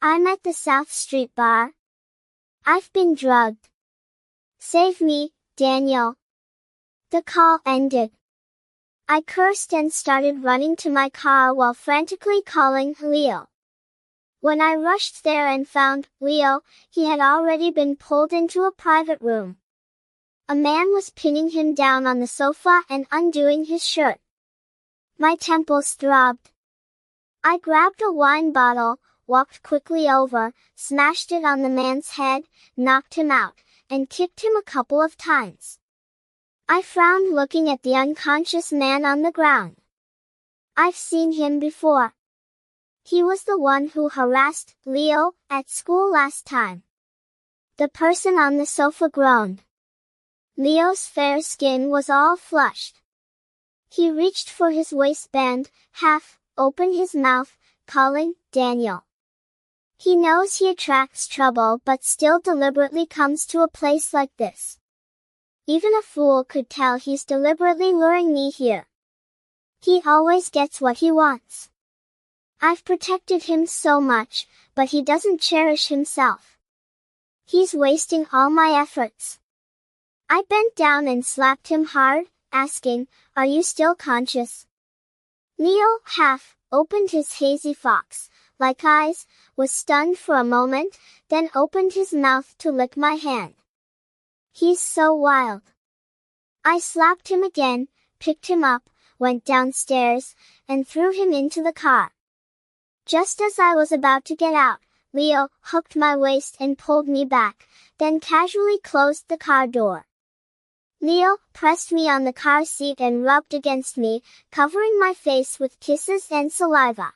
I'm at the South Street bar. I've been drugged. Save me, Daniel." The call ended. I cursed and started running to my car while frantically calling Leo. When I rushed there and found Leo, he had already been pulled into a private room. A man was pinning him down on the sofa and undoing his shirt. My temples throbbed. I grabbed a wine bottle, walked quickly over, smashed it on the man's head, knocked him out, and kicked him a couple of times. I frowned looking at the unconscious man on the ground. I've seen him before. He was the one who harassed Leo at school last time. The person on the sofa groaned. Leo's fair skin was all flushed. He reached for his waistband, half opened his mouth, calling, "Daniel." He knows he attracts trouble but still deliberately comes to a place like this. Even a fool could tell he's deliberately luring me here. He always gets what he wants. I've protected him so much, but he doesn't cherish himself. He's wasting all my efforts. I bent down and slapped him hard, asking, "Are you still conscious?" Leo half opened his hazy fox-like eyes, was stunned for a moment, then opened his mouth to lick my hand. He's so wild. I slapped him again, picked him up, went downstairs, and threw him into the car. Just as I was about to get out, Leo hooked my waist and pulled me back, then casually closed the car door. Leo pressed me on the car seat and rubbed against me, covering my face with kisses and saliva.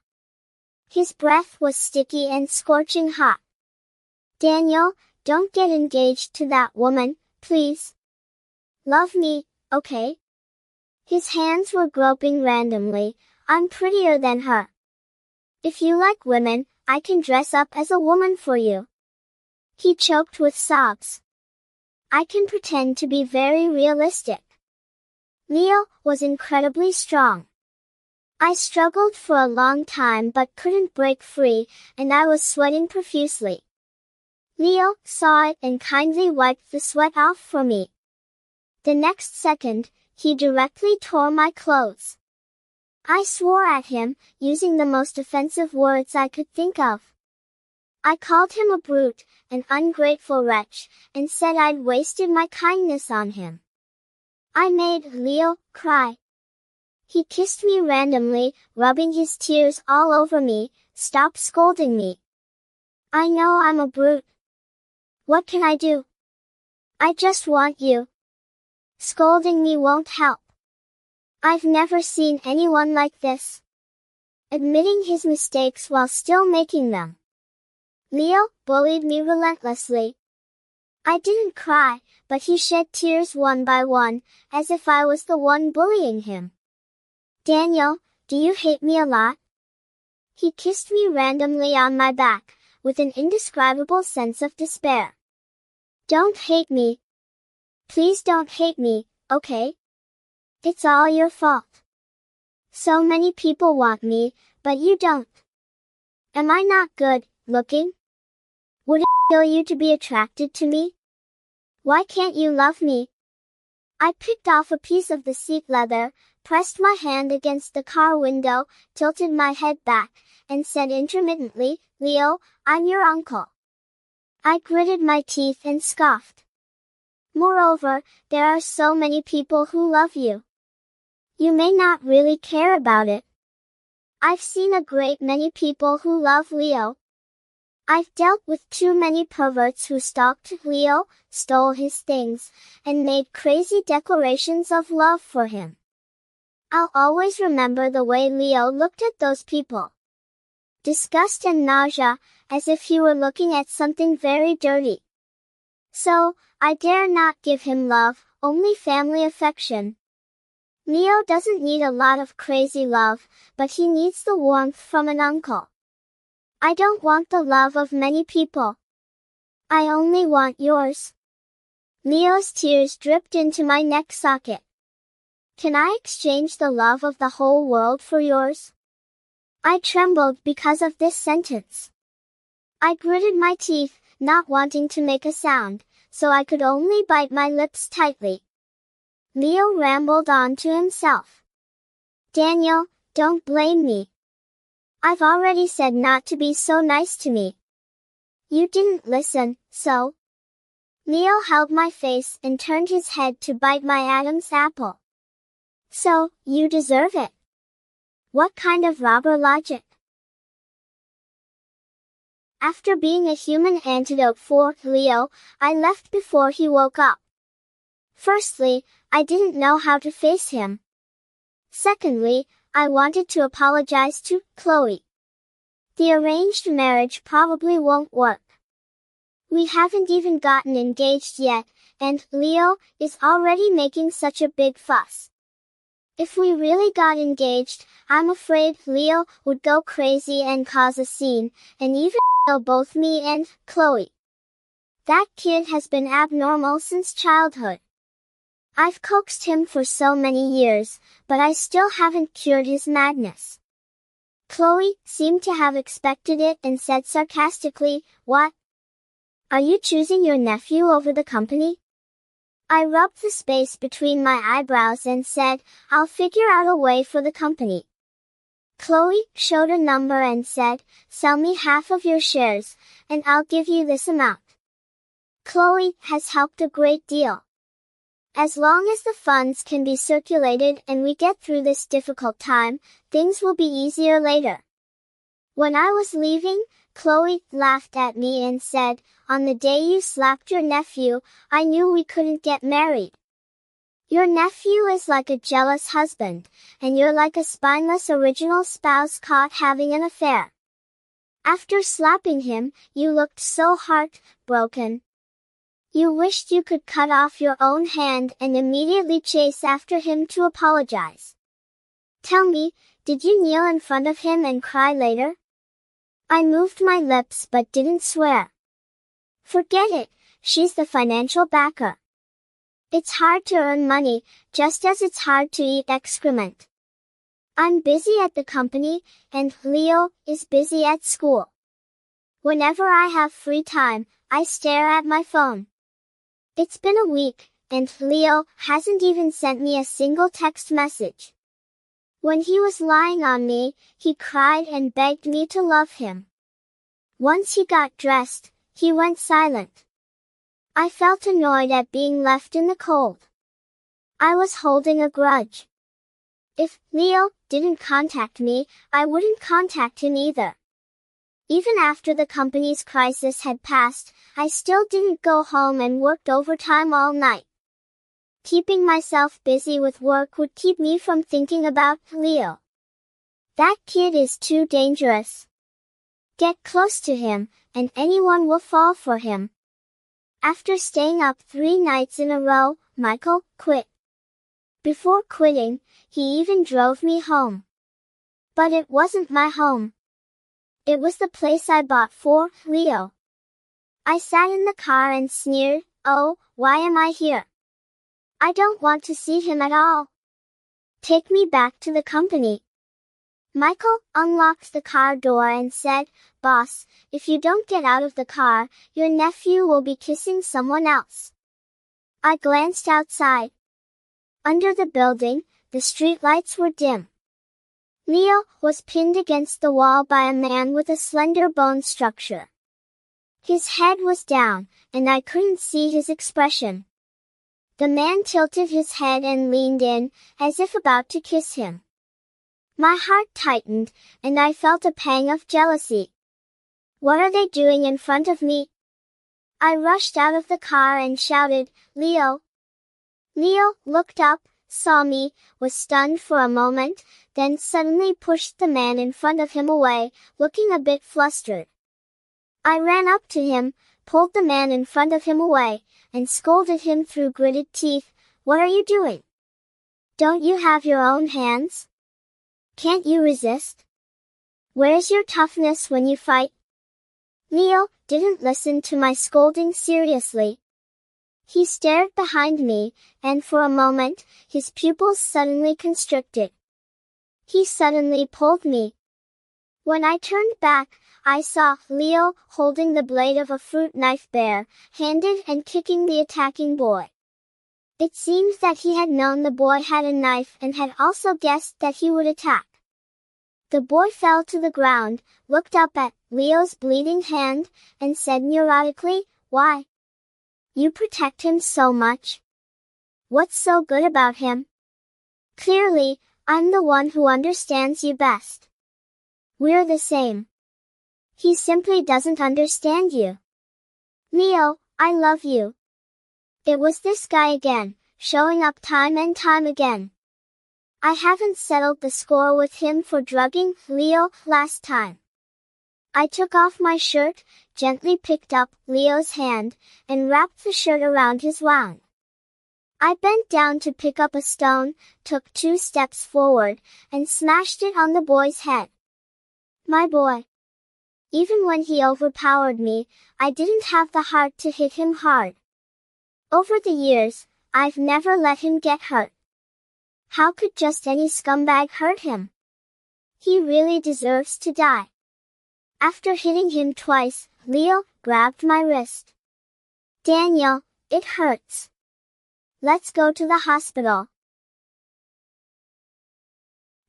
His breath was sticky and scorching hot. "Daniel, don't get engaged to that woman, please. Love me, okay?" His hands were groping randomly. "I'm prettier than her. If you like women, I can dress up as a woman for you." He choked with sobs. I can pretend to be very realistic. Leo was incredibly strong. I struggled for a long time but couldn't break free, and I was sweating profusely. Leo saw it and kindly wiped the sweat off for me. The next second, he directly tore my clothes. I swore at him, using the most offensive words I could think of. I called him a brute, an ungrateful wretch, and said I'd wasted my kindness on him. I made Leo cry. He kissed me randomly, rubbing his tears all over me. Stop scolding me. I know I'm a brute. What can I do? I just want you. Scolding me won't help. I've never seen anyone like this. Admitting his mistakes while still making them. Leo bullied me relentlessly. I didn't cry, but he shed tears one by one, as if I was the one bullying him. Daniel, do you hate me a lot? He kissed me randomly on my back, with an indescribable sense of despair. Don't hate me. Please don't hate me, okay? It's all your fault. So many people want me, but you don't. Am I not good looking? Would it kill you to be attracted to me? Why can't you love me? I picked off a piece of the seat leather, pressed my hand against the car window, tilted my head back, and said intermittently, Leo, I'm your uncle. I gritted my teeth and scoffed. Moreover, there are so many people who love you. You may not really care about it. I've seen a great many people who love Leo. I've dealt with too many perverts who stalked Leo, stole his things, and made crazy declarations of love for him. I'll always remember the way Leo looked at those people. Disgust and nausea, as if he were looking at something very dirty. So, I dare not give him love, only family affection. Leo doesn't need a lot of crazy love, but he needs the warmth from an uncle. I don't want the love of many people. I only want yours. Leo's tears dripped into my neck socket. Can I exchange the love of the whole world for yours? I trembled because of this sentence. I gritted my teeth, not wanting to make a sound, so I could only bite my lips tightly. Leo rambled on to himself. Daniel, don't blame me. I've already said not to be so nice to me. You didn't listen, so. Leo held my face and turned his head to bite my Adam's apple. So, you deserve it. What kind of robber logic? After being a human antidote for Leo, I left before he woke up. Firstly, I didn't know how to face him. Secondly, I wanted to apologize to Chloe. The arranged marriage probably won't work. We haven't even gotten engaged yet, and Leo is already making such a big fuss. If we really got engaged, I'm afraid Leo would go crazy and cause a scene, and even kill both me and Chloe. That kid has been abnormal since childhood. I've coaxed him for so many years, but I still haven't cured his madness. Chloe seemed to have expected it and said sarcastically, What? Are you choosing your nephew over the company? I rubbed the space between my eyebrows and said, I'll figure out a way for the company. Chloe showed a number and said, Sell me half of your shares, and I'll give you this amount. Chloe has helped a great deal. As long as the funds can be circulated and we get through this difficult time, things will be easier later. When I was leaving, Chloe laughed at me and said, On the day you slapped your nephew, I knew we couldn't get married. Your nephew is like a jealous husband, and you're like a spineless original spouse caught having an affair. After slapping him, you looked so heartbroken. You wished you could cut off your own hand and immediately chase after him to apologize. Tell me, did you kneel in front of him and cry later? I moved my lips but didn't swear. Forget it, she's the financial backer. It's hard to earn money, just as it's hard to eat excrement. I'm busy at the company, and Leo is busy at school. Whenever I have free time, I stare at my phone. It's been a week, and Leo hasn't even sent me a single text message. When he was lying on me, he cried and begged me to love him. Once he got dressed, he went silent. I felt annoyed at being left in the cold. I was holding a grudge. If Leo didn't contact me, I wouldn't contact him either. Even after the company's crisis had passed, I still didn't go home and worked overtime all night. Keeping myself busy with work would keep me from thinking about Leo. That kid is too dangerous. Get close to him, and anyone will fall for him. After staying up 3 nights in a row, Michael quit. Before quitting, he even drove me home. But it wasn't my home. It was the place I bought for Leo. I sat in the car and sneered, "Oh, why am I here? I don't want to see him at all. Take me back to the company." Michael unlocked the car door and said, "Boss, if you don't get out of the car, your nephew will be kissing someone else." I glanced outside. Under the building, the streetlights were dim. Leo was pinned against the wall by a man with a slender bone structure. His head was down, and I couldn't see his expression. The man tilted his head and leaned in, as if about to kiss him. My heart tightened, and I felt a pang of jealousy. What are they doing in front of me? I rushed out of the car and shouted, "Leo!" Leo looked up, saw me, was stunned for a moment, then suddenly pushed the man in front of him away, looking a bit flustered. I ran up to him, pulled the man in front of him away, and scolded him through gritted teeth, "What are you doing? Don't you have your own hands? Can't you resist? Where's your toughness when you fight?" Leo didn't listen to my scolding seriously. He stared behind me, and for a moment, his pupils suddenly constricted. He suddenly pulled me. When I turned back, I saw Leo holding the blade of a fruit knife bare-handed and kicking the attacking boy. It seems that he had known the boy had a knife and had also guessed that he would attack. The boy fell to the ground, looked up at Leo's bleeding hand, and said neurotically, "Why? You protect him so much? What's so good about him? Clearly, I'm the one who understands you best. We're the same. He simply doesn't understand you. Leo, I love you." It was this guy again, showing up time and time again. I haven't settled the score with him for drugging Leo last time. I took off my shirt, gently picked up Leo's hand, and wrapped the shirt around his wound. I bent down to pick up a stone, took 2 steps forward, and smashed it on the boy's head. My boy. Even when he overpowered me, I didn't have the heart to hit him hard. Over the years, I've never let him get hurt. How could just any scumbag hurt him? He really deserves to die. After hitting him twice, Leo grabbed my wrist. "Daniel, it hurts. Let's go to the hospital."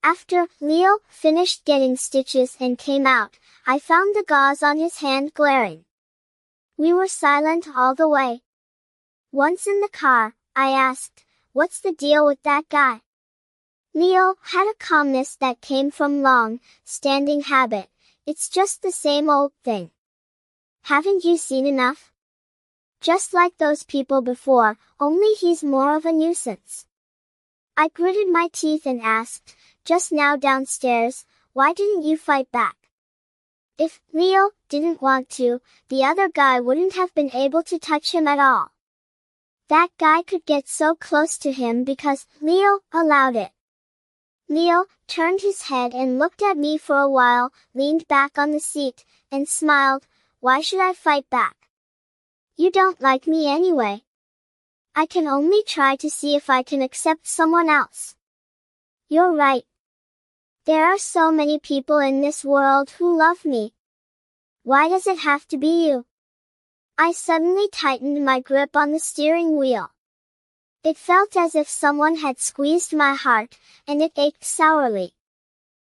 After Leo finished getting stitches and came out, I found the gauze on his hand glaring. We were silent all the way. Once in the car, I asked, "What's the deal with that guy?" Leo had a calmness that came from long, standing habit. "It's just the same old thing. Haven't you seen enough? Just like those people before, only he's more of a nuisance." I gritted my teeth and asked, "Just now downstairs, why didn't you fight back?" If Leo didn't want to, the other guy wouldn't have been able to touch him at all. That guy could get so close to him because Leo allowed it. Leo turned his head and looked at me for a while, leaned back on the seat, and smiled. "Why should I fight back? You don't like me anyway. I can only try to see if I can accept someone else." You're right. There are so many people in this world who love me. Why does it have to be you? I suddenly tightened my grip on the steering wheel. It felt as if someone had squeezed my heart, and it ached sourly.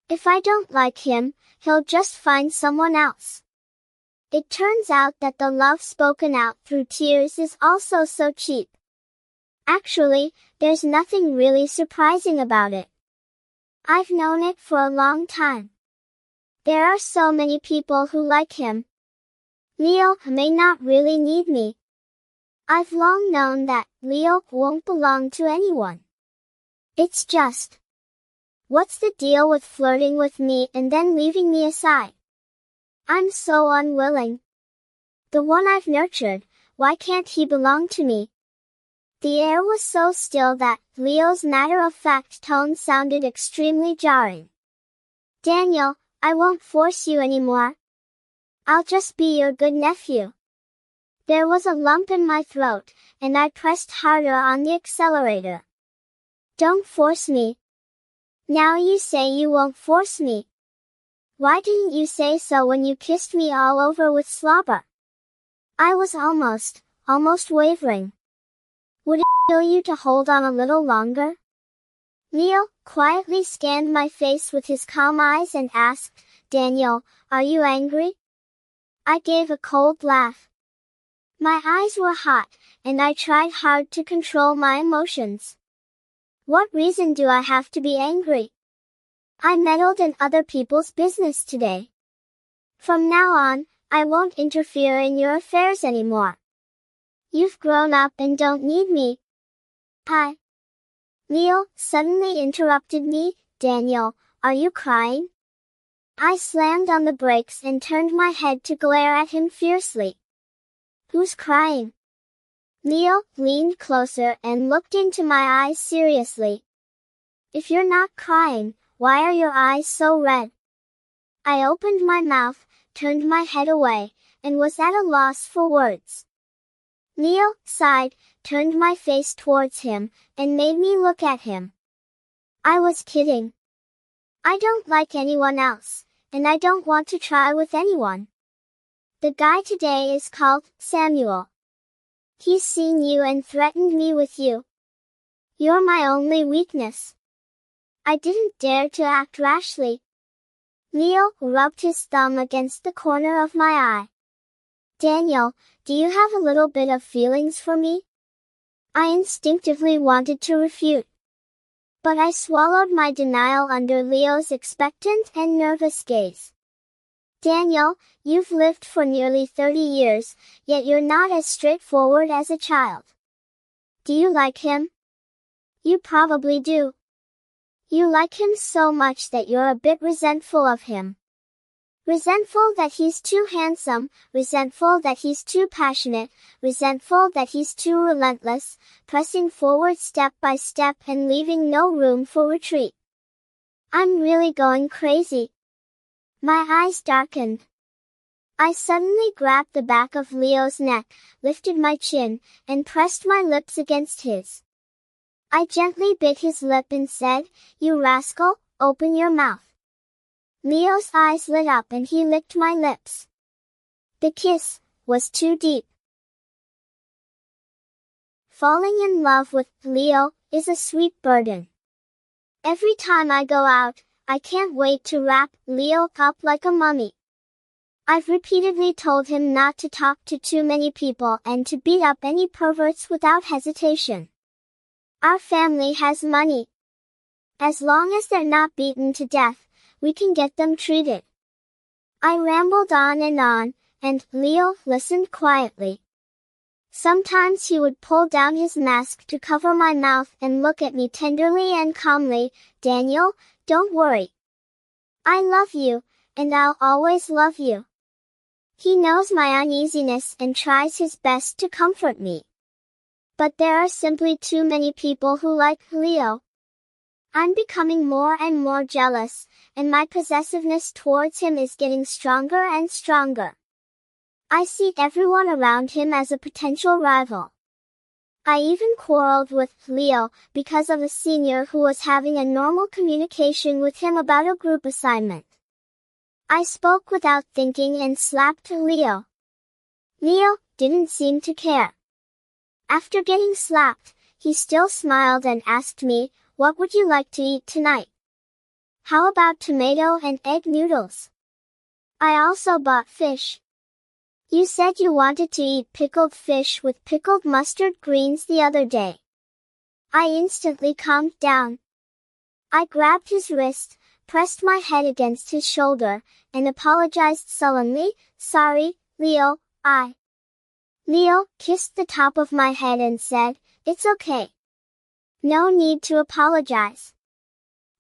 If I don't like him, he'll just find someone else. It turns out that the love spoken out through tears is also so cheap. Actually, there's nothing really surprising about it. I've known it for a long time. There are so many people who like him. Leo may not really need me. I've long known that Leo won't belong to anyone. It's just, what's the deal with flirting with me and then leaving me aside? I'm so unwilling. The one I've nurtured, why can't he belong to me? The air was so still that Leo's matter-of-fact tone sounded extremely jarring. Daniel, I won't force you anymore. I'll just be your good nephew. There was a lump in my throat, and I pressed harder on the accelerator. Don't force me. Now you say you won't force me. Why didn't you say so when you kissed me all over with slobber? I was almost wavering. Would it kill you to hold on a little longer? Leo quietly scanned my face with his calm eyes and asked, Daniel, are you angry? I gave a cold laugh. My eyes were hot, and I tried hard to control my emotions. What reason do I have to be angry? I meddled in other people's business today. From now on, I won't interfere in your affairs anymore. You've grown up and don't need me. Leo suddenly interrupted me. Daniel, are you crying? I slammed on the brakes and turned my head to glare at him fiercely. Who's crying? Leo leaned closer and looked into my eyes seriously. If you're not crying, why are your eyes so red? I opened my mouth, turned my head away, and was at a loss for words. Leo sighed, turned my face towards him, and made me look at him. I was kidding. I don't like anyone else, and I don't want to try with anyone. The guy today is called Samuel. He's seen you and threatened me with you. You're my only weakness. I didn't dare to act rashly. Leo rubbed his thumb against the corner of my eye. Daniel, do you have a little bit of feelings for me? I instinctively wanted to refute. But I swallowed my denial under Leo's expectant and nervous gaze. Daniel, you've lived for nearly 30 years, yet you're not as straightforward as a child. Do you like him? You probably do. You like him so much that you're a bit resentful of him. Resentful that he's too handsome, resentful that he's too passionate, resentful that he's too relentless, pressing forward step by step and leaving no room for retreat. I'm really going crazy. My eyes darkened. I suddenly grabbed the back of Leo's neck, lifted my chin, and pressed my lips against his. I gently bit his lip and said, You rascal, open your mouth. Leo's eyes lit up and he licked my lips. The kiss was too deep. Falling in love with Leo is a sweet burden. Every time I go out, I can't wait to wrap Leo up like a mummy. I've repeatedly told him not to talk to too many people and to beat up any perverts without hesitation. Our family has money. As long as they're not beaten to death, we can get them treated. I rambled on, and Leo listened quietly. Sometimes he would pull down his mask to cover my mouth and look at me tenderly and calmly. Daniel, don't worry. I love you, and I'll always love you. He knows my uneasiness and tries his best to comfort me. But there are simply too many people who like Leo. I'm becoming more and more jealous, and my possessiveness towards him is getting stronger and stronger. I see everyone around him as a potential rival. I even quarreled with Leo because of a senior who was having a normal communication with him about a group assignment. I spoke without thinking and slapped Leo. Leo didn't seem to care. After getting slapped, he still smiled and asked me, "What would you like to eat tonight? How about tomato and egg noodles? I also bought fish. You said you wanted to eat pickled fish with pickled mustard greens the other day." I instantly calmed down. I grabbed his wrist, pressed my head against his shoulder, and apologized sullenly, "Sorry, Leo, Leo kissed the top of my head and said, "It's okay. No need to apologize.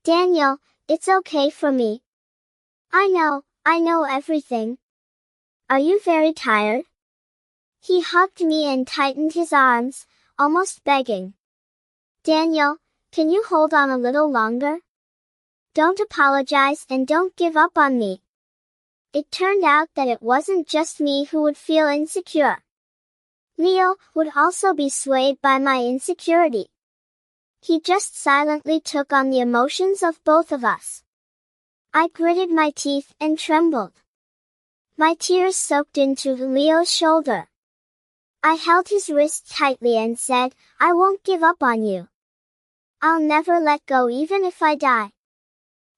Daniel, it's okay for me. I know everything. Are you very tired?" He hugged me and tightened his arms, almost begging. "Daniel, can you hold on a little longer? Don't apologize and don't give up on me." It turned out that it wasn't just me who would feel insecure. Leo would also be swayed by my insecurity. He just silently took on the emotions of both of us. I gritted my teeth and trembled. My tears soaked into Leo's shoulder. I held his wrist tightly and said, "I won't give up on you. I'll never let go even if I die."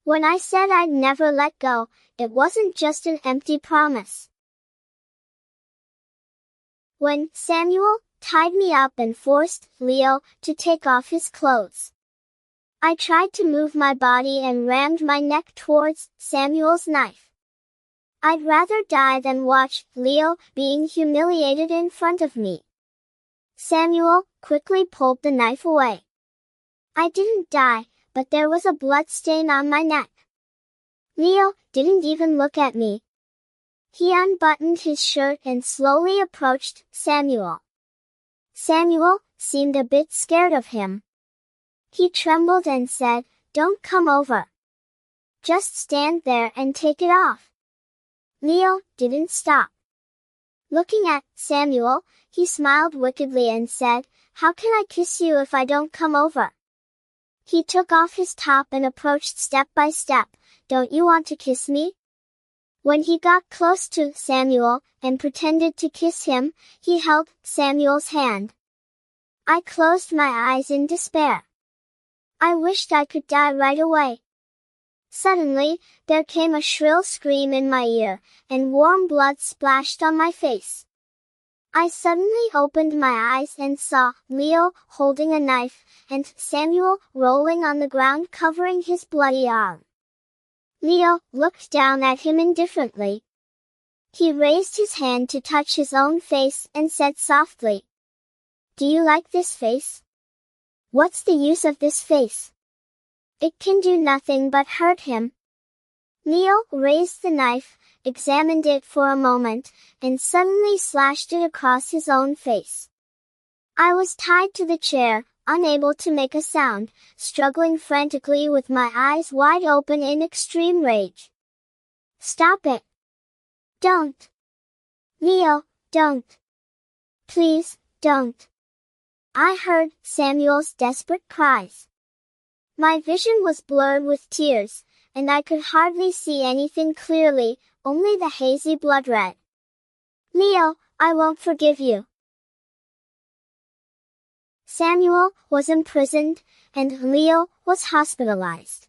When I said I'd never let go, it wasn't just an empty promise. When Samuel tied me up and forced Leo to take off his clothes, I tried to move my body and rammed my neck towards Samuel's knife. I'd rather die than watch Leo being humiliated in front of me. Samuel quickly pulled the knife away. I didn't die, but there was a blood stain on my neck. Leo didn't even look at me. He unbuttoned his shirt and slowly approached Samuel. Samuel seemed a bit scared of him. He trembled and said, "Don't come over. Just stand there and take it off." Leo didn't stop. Looking at Samuel, he smiled wickedly and said, "How can I kiss you if I don't come over?" He took off his top and approached step by step. "Don't you want to kiss me?" When he got close to Samuel and pretended to kiss him, he held Samuel's hand. I closed my eyes in despair. I wished I could die right away. Suddenly, there came a shrill scream in my ear, and warm blood splashed on my face. I suddenly opened my eyes and saw Leo holding a knife, and Samuel rolling on the ground covering his bloody arm. Leo looked down at him indifferently. He raised his hand to touch his own face and said softly, "Do you like this face? What's the use of this face? It can do nothing but hurt him." Leo raised the knife, examined it for a moment, and suddenly slashed it across his own face. I was tied to the chair, unable to make a sound, struggling frantically with my eyes wide open in extreme rage. "Stop it! Don't! Leo, don't! Please, don't!" I heard Samuel's desperate cries. My vision was blurred with tears, and I could hardly see anything clearly, only the hazy blood red. "Leo, I won't forgive you." Samuel was imprisoned, and Leo was hospitalized.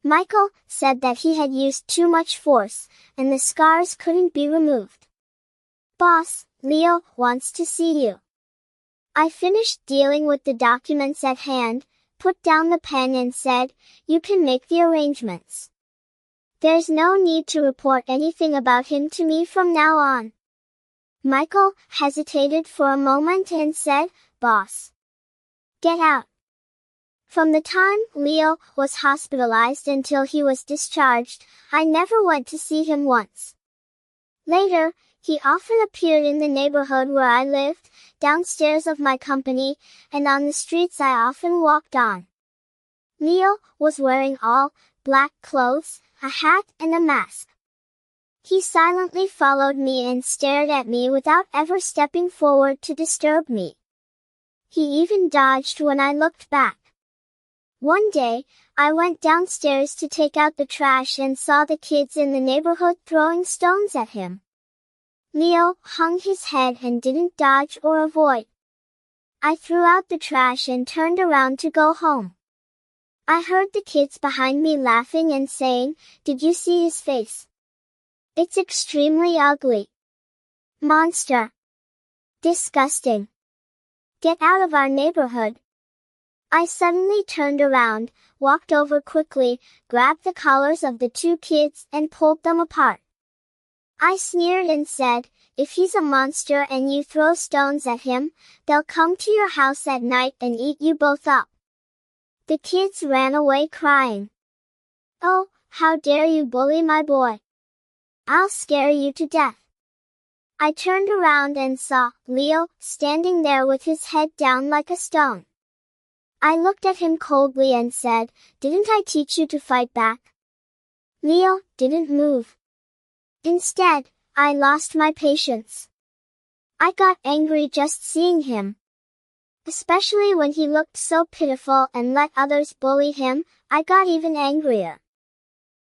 Michael said that he had used too much force, and the scars couldn't be removed. "Boss, Leo wants to see you." I finished dealing with the documents at hand, put down the pen and said, "You can make the arrangements. There's no need to report anything about him to me from now on." Michael hesitated for a moment and said, "Boss, get out." From the time Leo was hospitalized until he was discharged, I never went to see him once. Later, he often appeared in the neighborhood where I lived, downstairs of my company, and on the streets I often walked on. Leo was wearing all black clothes, a hat and a mask. He silently followed me and stared at me without ever stepping forward to disturb me. He even dodged when I looked back. One day, I went downstairs to take out the trash and saw the kids in the neighborhood throwing stones at him. Leo hung his head and didn't dodge or avoid. I threw out the trash and turned around to go home. I heard the kids behind me laughing and saying, "Did you see his face? It's extremely ugly. Monster. Disgusting. Get out of our neighborhood." I suddenly turned around, walked over quickly, grabbed the collars of the two kids and pulled them apart. I sneered and said, "If he's a monster and you throw stones at him, they'll come to your house at night and eat you both up." The kids ran away crying. "Oh, how dare you bully my boy! I'll scare you to death." I turned around and saw Leo standing there with his head down like a stone. I looked at him coldly and said, "Didn't I teach you to fight back?" Leo didn't move. Instead, I lost my patience. I got angry just seeing him. Especially when he looked so pitiful and let others bully him, I got even angrier.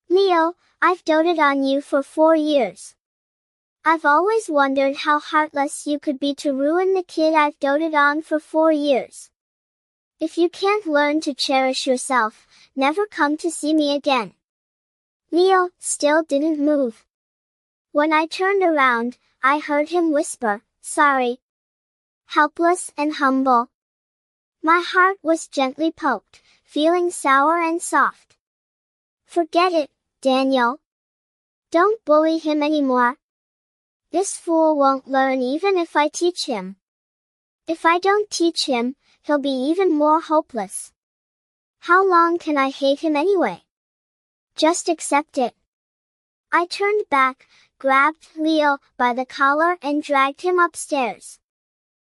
"Leo, I've doted on you for 4 years. I've always wondered how heartless you could be to ruin the kid I've doted on for 4 years. If you can't learn to cherish yourself, never come to see me again." Leo still didn't move. When I turned around, I heard him whisper, "Sorry." Helpless and humble. My heart was gently poked, feeling sour and soft. "Forget it, Daniel. Don't bully him anymore. This fool won't learn even if I teach him. If I don't teach him, he'll be even more hopeless. How long can I hate him anyway? Just accept it." I turned back, grabbed Leo by the collar and dragged him upstairs.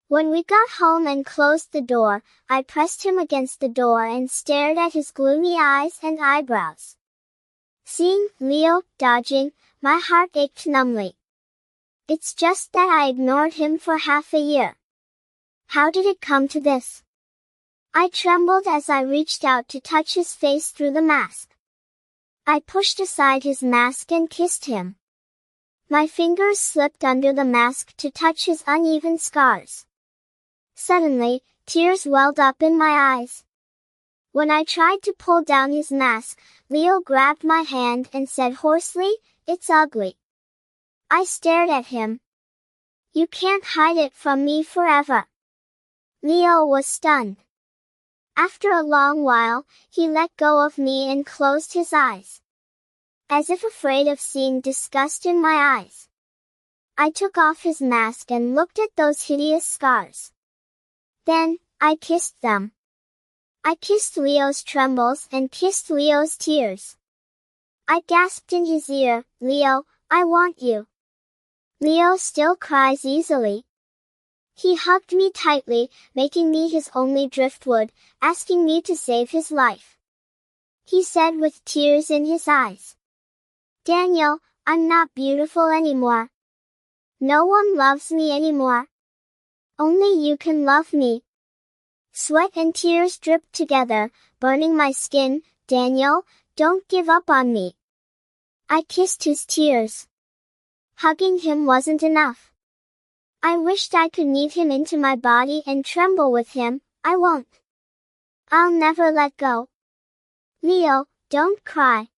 When we got home and closed the door, I pressed him against the door and stared at his gloomy eyes and eyebrows. Seeing Leo dodging, my heart ached numbly. It's just that I ignored him for half a year. How did it come to this? I trembled as I reached out to touch his face through the mask. I pushed aside his mask and kissed him. My fingers slipped under the mask to touch his uneven scars. Suddenly, tears welled up in my eyes. When I tried to pull down his mask, Leo grabbed my hand and said hoarsely, "It's ugly." I stared at him. "You can't hide it from me forever." Leo was stunned. After a long while, he let go of me and closed his eyes. As if afraid of seeing disgust in my eyes. I took off his mask and looked at those hideous scars. Then, I kissed them. I kissed Leo's trembles and kissed Leo's tears. I gasped in his ear, "Leo, I want you." Leo still cries easily. He hugged me tightly, making me his only driftwood, asking me to save his life. He said with tears in his eyes, "Daniel, I'm not beautiful anymore. No one loves me anymore. Only you can love me." Sweat and tears dripped together, burning my skin. "Daniel, don't give up on me." I kissed his tears. Hugging him wasn't enough. I wished I could knead him into my body and tremble with him. "I won't. I'll never let go. Leo, don't cry.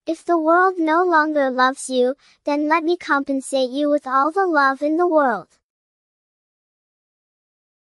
If the world no longer loves you, then let me compensate you with all the love in the world."